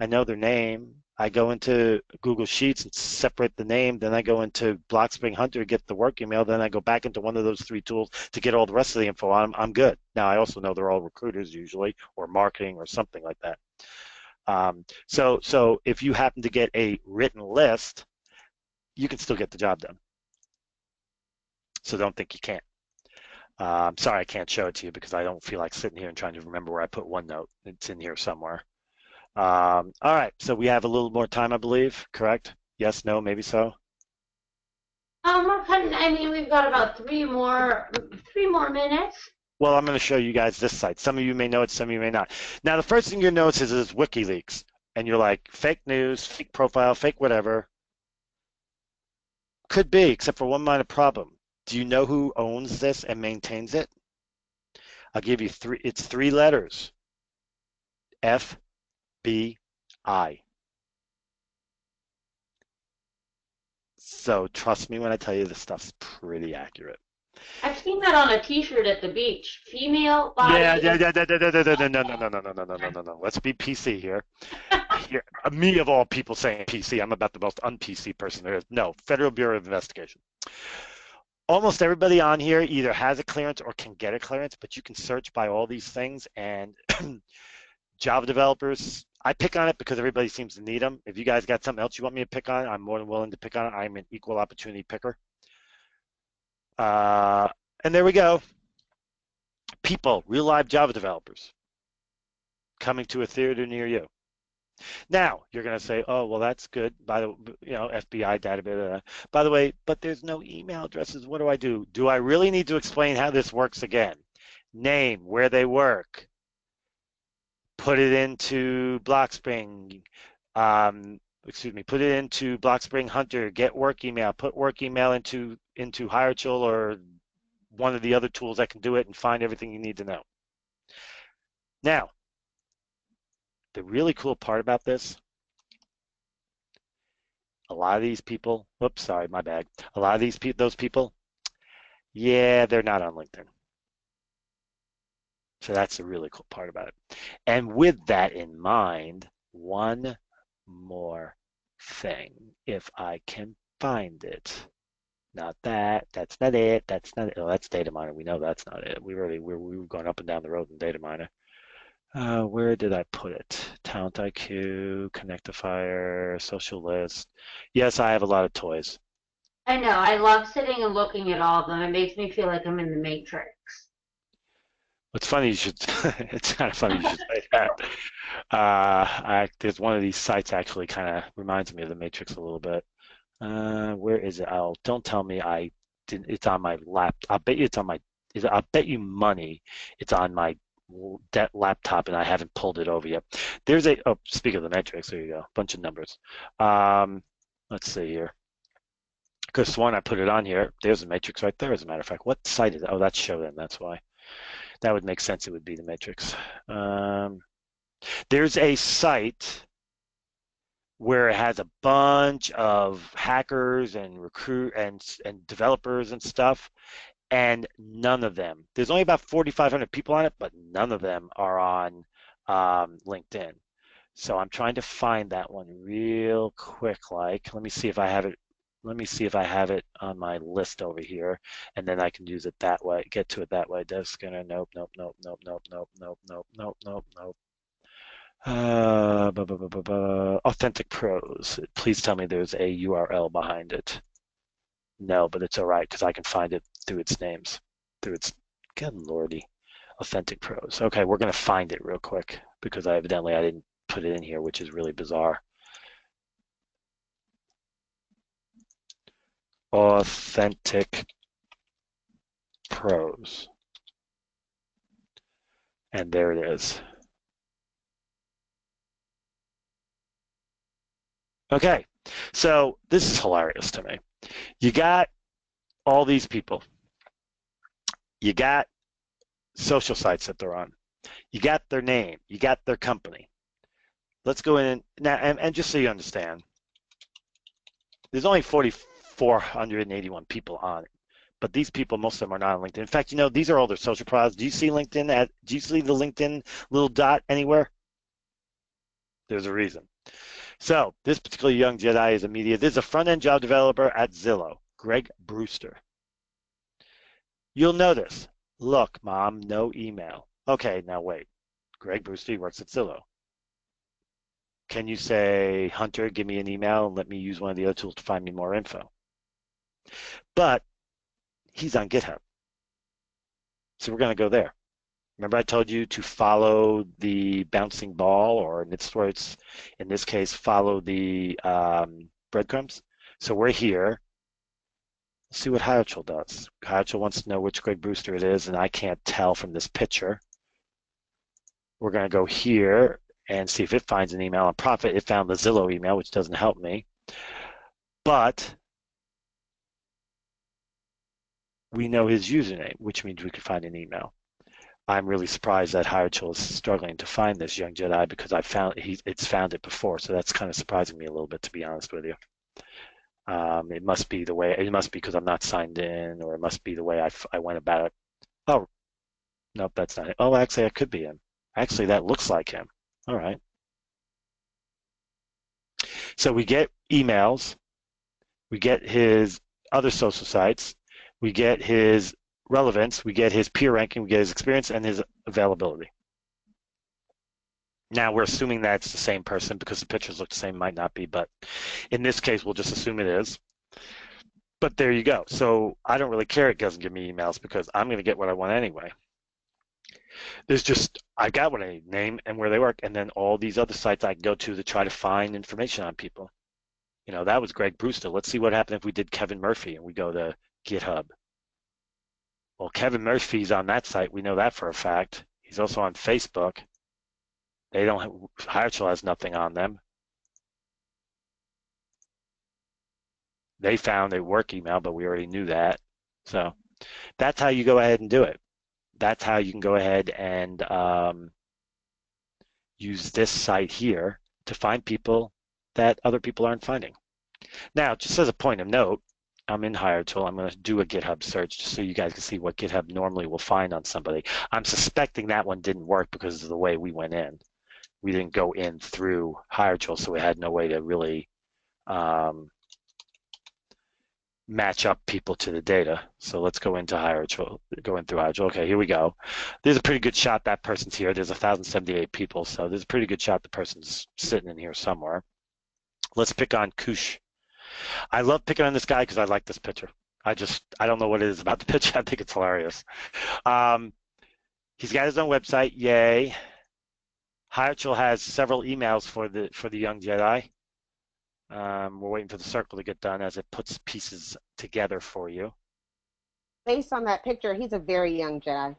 I know their name. I go into Google Sheets and separate the name. Then I go into Blockspring Hunter to get the work email. Then I go back into one of those three tools to get all the rest of the info on them. I'm good. Now I also know they're all recruiters usually, or marketing or something like that. So if you happen to get a written list, you can still get the job done. So don't think you can't. Sorry, I can't show it to you because I don't feel like sitting here and trying to remember where I put OneNote. It's in here somewhere. All right, so we have a little more time, I believe, correct? Yes, no, maybe so? I mean, we've got about three more minutes. Well, I'm going to show you guys this site. Some of you may know it, some of you may not. Now, the first thing you'll notice is WikiLeaks, and you're like, fake news, fake profile, fake whatever. Could be, except for one minor problem. Do you know who owns this and maintains it? I'll give you three. It's three letters. FBI. So trust me when I tell you this stuff's pretty accurate. I've seen that on a T-shirt at the beach. Female body. Yeah. No. Let's be PC here. Me of all people saying PC, I'm about the most un-PC person there is. No, Federal Bureau of Investigation. Almost everybody on here either has a clearance or can get a clearance, but you can search by all these things, and Java developers, I pick on it because everybody seems to need them. If you guys got something else you want me to pick on, I'm more than willing to pick on it. I'm an equal opportunity picker. And there we go. People, real live Java developers coming to a theater near you. Now, you're going to say, oh, well, that's good. By the FBI database. By the way, but there's no email addresses. What do I do? Do I really need to explain how this works again? Name, where they work. Put it into Blockspring. Put it into Blockspring Hunter. Get work email. Put work email into HireTool or one of the other tools that can do it and find everything you need to know. Now, the really cool part about this, a lot of these people, whoops, sorry, my bad. A lot of those people, yeah, they're not on LinkedIn. So that's the really cool part about it. And with that in mind, one more thing, if I can find it. Not that, that's not it, that's not it. Oh, that's data miner. We know that's not it. We were going up and down the road in data miner. Where did I put it? Talent IQ, Connectifier, Social List. Yes, I have a lot of toys. I know. I love sitting and looking at all of them. It makes me feel like I'm in the Matrix. It's funny you should. It's kind of funny you should say that. There's one of these sites actually kind of reminds me of the Matrix a little bit. Where is it? Don't tell me I didn't. It's on my lap. I'll bet you it's on my. I'll bet you money it's on my laptop and I haven't pulled it over yet. There's a. Oh, speak of the Matrix. There you go. Bunch of numbers. Let's see here. Could have sworn I put it on here. There's a Matrix right there. As a matter of fact, what site is it? Oh, that's Shodan. That's why. That would make sense. It would be the Matrix. There's a site where it has a bunch of hackers and and developers and stuff, and none of them. There's only about 4,500 people on it, but none of them are on LinkedIn. So I'm trying to find that one real quick. Like, let me see if I have it. Let me see if I have it on my list over here, and then I can use it that way. Get to it that way. Dev Skinner. Nope. Nope. Nope. Nope. Nope. Nope. Nope. Nope. Nope. Nope. Nope. Authentic Pros. Please tell me there's a URL behind it. No, but it's all right because I can find it through its names, through its, good lordy, Authentic Pros. Okay, we're gonna find it real quick because I didn't put it in here, which is really bizarre. Authentic Pros. And there it is. Okay, so this is hilarious to me. You got all these people. You got social sites that they're on. You got their name. You got their company. Let's go in now, and just so you understand, there's only 4,481 people on it. But these people, most of them are not on LinkedIn. In fact, these are all their social profiles. Do you see LinkedIn? Do you see the LinkedIn little dot anywhere? There's a reason. So this particular young Jedi is a media. This is a front-end job developer at Zillow, Greg Brewster. You'll notice, look, Mom, no email. Okay, now wait. Greg Brewster works at Zillow. Can you say, Hunter, give me an email and let me use one of the other tools to find me more info? But he's on GitHub. So we're going to go there. Remember I told you to follow the bouncing ball, or in this case, follow the breadcrumbs. So we're here. Let's see what Hyochel does. Hyochel wants to know which Greg Brewster it is, and I can't tell from this picture. We're going to go here and see if it finds an email on Profit. It found the Zillow email, which doesn't help me. But we know his username, which means we could find an email. I'm really surprised that Hyochel is struggling to find this young Jedi because it's found it before. So that's kind of surprising me a little bit, to be honest with you. It must be because I'm not signed in, or it must be the way I went about it. Oh, nope, that's not it. Oh, actually, that could be him. Actually, that looks like him. All right. So we get emails. We get his other social sites. We get his relevance. We get his peer ranking. We get his experience and his availability. Now we're assuming that's the same person because the pictures look the same. Might not be, but in this case, we'll just assume it is. But there you go. So I don't really care. It doesn't give me emails because I'm going to get what I want anyway. I got what I need, name and where they work, and then all these other sites I can go to try to find information on people. That was Greg Brewster. Let's see what happened if we did Kevin Murphy and we go to GitHub. Well, Kevin Murphy's on that site. We know that for a fact. He's also on Facebook. Hyochel has nothing on them. They found a work email, but we already knew that. So that's how you go ahead and do it. That's how you can go ahead and use this site here to find people that other people aren't finding. Now, just as a point of note, I'm in Hyochel. I'm going to do a GitHub search just so you guys can see what GitHub normally will find on somebody. I'm suspecting that one didn't work because of the way we went in. We didn't go in through Hyochel, so we had no way to really match up people to the data. So let's go into Hyochel, go in through Hyochel. Okay, here we go. There's a pretty good shot that person's here. There's 1,078 people, so there's a pretty good shot the person's sitting in here somewhere. Let's pick on Kush. I love picking on this guy because I like this picture. I don't know what it is about the picture. I think it's hilarious. He's got his own website. Yay. Hyochel has several emails for the young Jedi. We're waiting for the circle to get done as it puts pieces together for you. Based on that picture, he's a very young Jedi.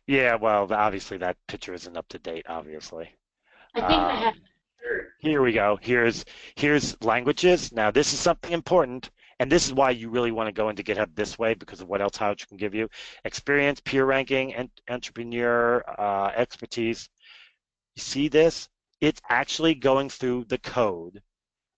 Yeah, well, obviously that picture isn't up to date, obviously. I think I have. Here we go. Here's languages. Now this is something important, and this is why you really want to go into GitHub this way because of what else Hyochel can give you. Experience, peer ranking, entrepreneur, expertise. You see this? It's actually going through the code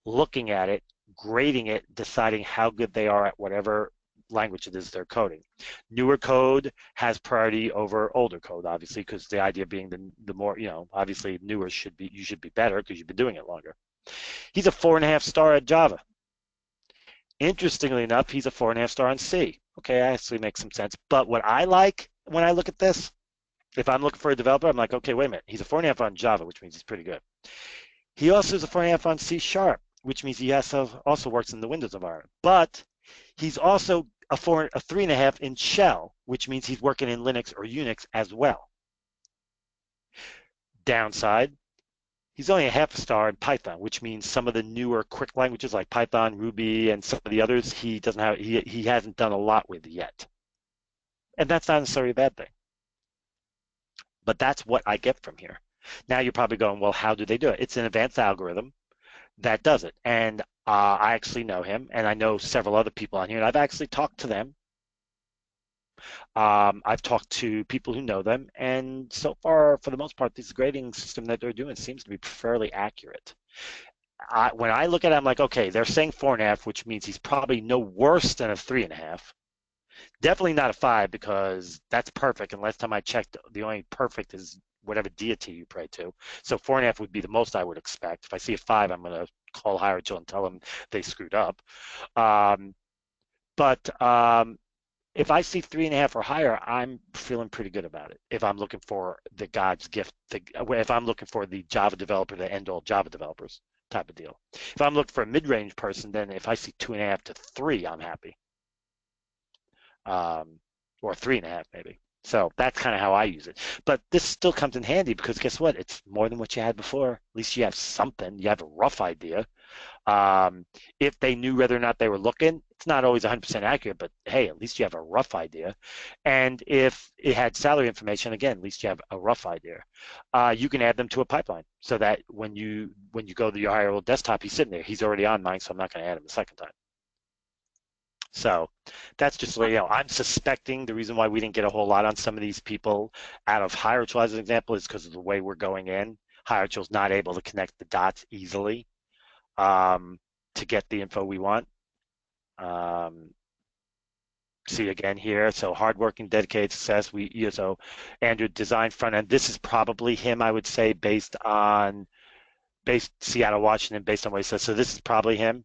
looking at it, grading it, deciding how good they are at whatever language it is they're coding. Newer code has priority over older code, obviously, because the idea being the more, obviously newer you should be better because you've been doing it longer. He's a 4.5 star at Java. Interestingly enough, he's a 4.5 star on C. Okay, that actually makes some sense. But what I like when I look at this, if I'm looking for a developer, I'm like, okay, wait a minute. He's a 4.5 on Java, which means he's pretty good. He also is a 4.5 on C Sharp, which means he also works in the Windows environment. But he's also a 3.5 in Shell, which means he's working in Linux or Unix as well. Downside, he's only a 0.5 star in Python, which means some of the newer quick languages like Python, Ruby, and some of the others he hasn't done a lot with yet. And that's not necessarily a bad thing. But that's what I get from here. Now you're probably going, well, how do they do it? It's an advanced algorithm that does it. And I actually know him, and I know several other people on here, and I've actually talked to them. I've talked to people who know them, and so far, for the most part, this grading system that they're doing seems to be fairly accurate. When I look at it, I'm like, okay, they're saying 4.5, which means he's probably no worse than a 3.5. Definitely not a 5 because that's perfect. And last time I checked, the only perfect is whatever deity you pray to. So 4.5 would be the most I would expect. If I see a 5, I'm going to call Hierarchical and tell them they screwed up. If I see 3.5 or higher, I'm feeling pretty good about it. If I'm looking for the God's gift, if I'm looking for the Java developer to end all Java developers type of deal. If I'm looking for a mid-range person, then if I see 2.5 to 3, I'm happy. Or 3.5 maybe. So that's kind of how I use it. But this still comes in handy because guess what? It's more than what you had before. At least you have something. You have a rough idea. If they knew whether or not they were looking, it's not always 100% accurate, but hey, at least you have a rough idea. And if it had salary information, again, at least you have a rough idea. You can add them to a pipeline so that when you go to your higher desktop, he's sitting there. He's already on mine, so I'm not going to add him a second time. So that's just, I'm suspecting the reason why we didn't get a whole lot on some of these people out of Hierarchical as an example is because of the way we're going in. Hierarchical's not able to connect the dots easily to get the info we want. See again here, so hardworking, dedicated, success. So Andrew design front end. This is probably him, I would say, based Seattle, Washington, based on what he says. So this is probably him.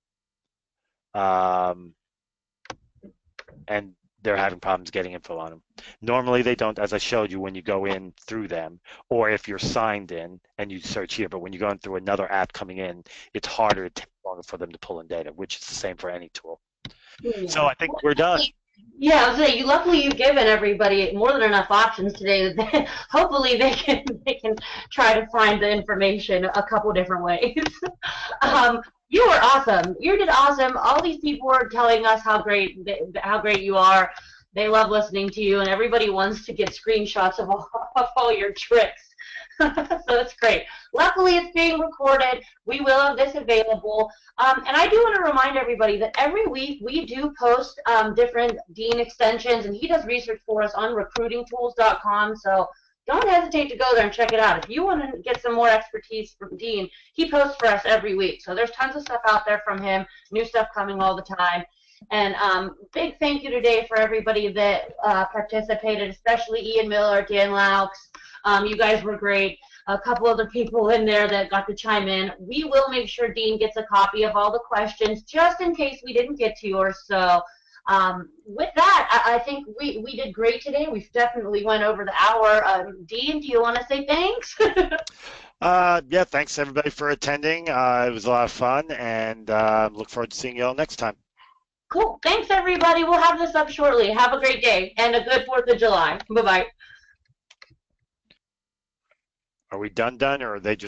And they're having problems getting info on them. Normally they don't, as I showed you, when you go in through them, or if you're signed in and you search here, but when you're going through another app coming in, it's harder, it takes longer for them to pull in data, which is the same for any tool. Yeah. So I think we're done. Yeah, I was saying, luckily you've given everybody more than enough options today that hopefully they can try to find the information a couple different ways. You were awesome. You did awesome. All these people were telling us how great you are. They love listening to you, and everybody wants to get screenshots of all your tricks. So that's great. Luckily, it's being recorded. We will have this available. And I do want to remind everybody that every week we do post different Dean extensions, and he does research for us on recruitingtools.com. So don't hesitate to go there and check it out. If you want to get some more expertise from Dean, he posts for us every week. So there's tons of stuff out there from him, new stuff coming all the time. And big thank you today for everybody that participated, especially Ian Miller, Dan Laux. You guys were great. A couple other people in there that got to chime in. We will make sure Dean gets a copy of all the questions just in case we didn't get to yours. So with that, I think we did great today. We've definitely went over the hour. Dean, do you want to say thanks? Yeah, thanks everybody for attending. It was a lot of fun, and look forward to seeing you all next time. Cool. Thanks, everybody. We'll have this up shortly. Have a great day and a good 4th of July. Bye-bye. Are we done, or are they just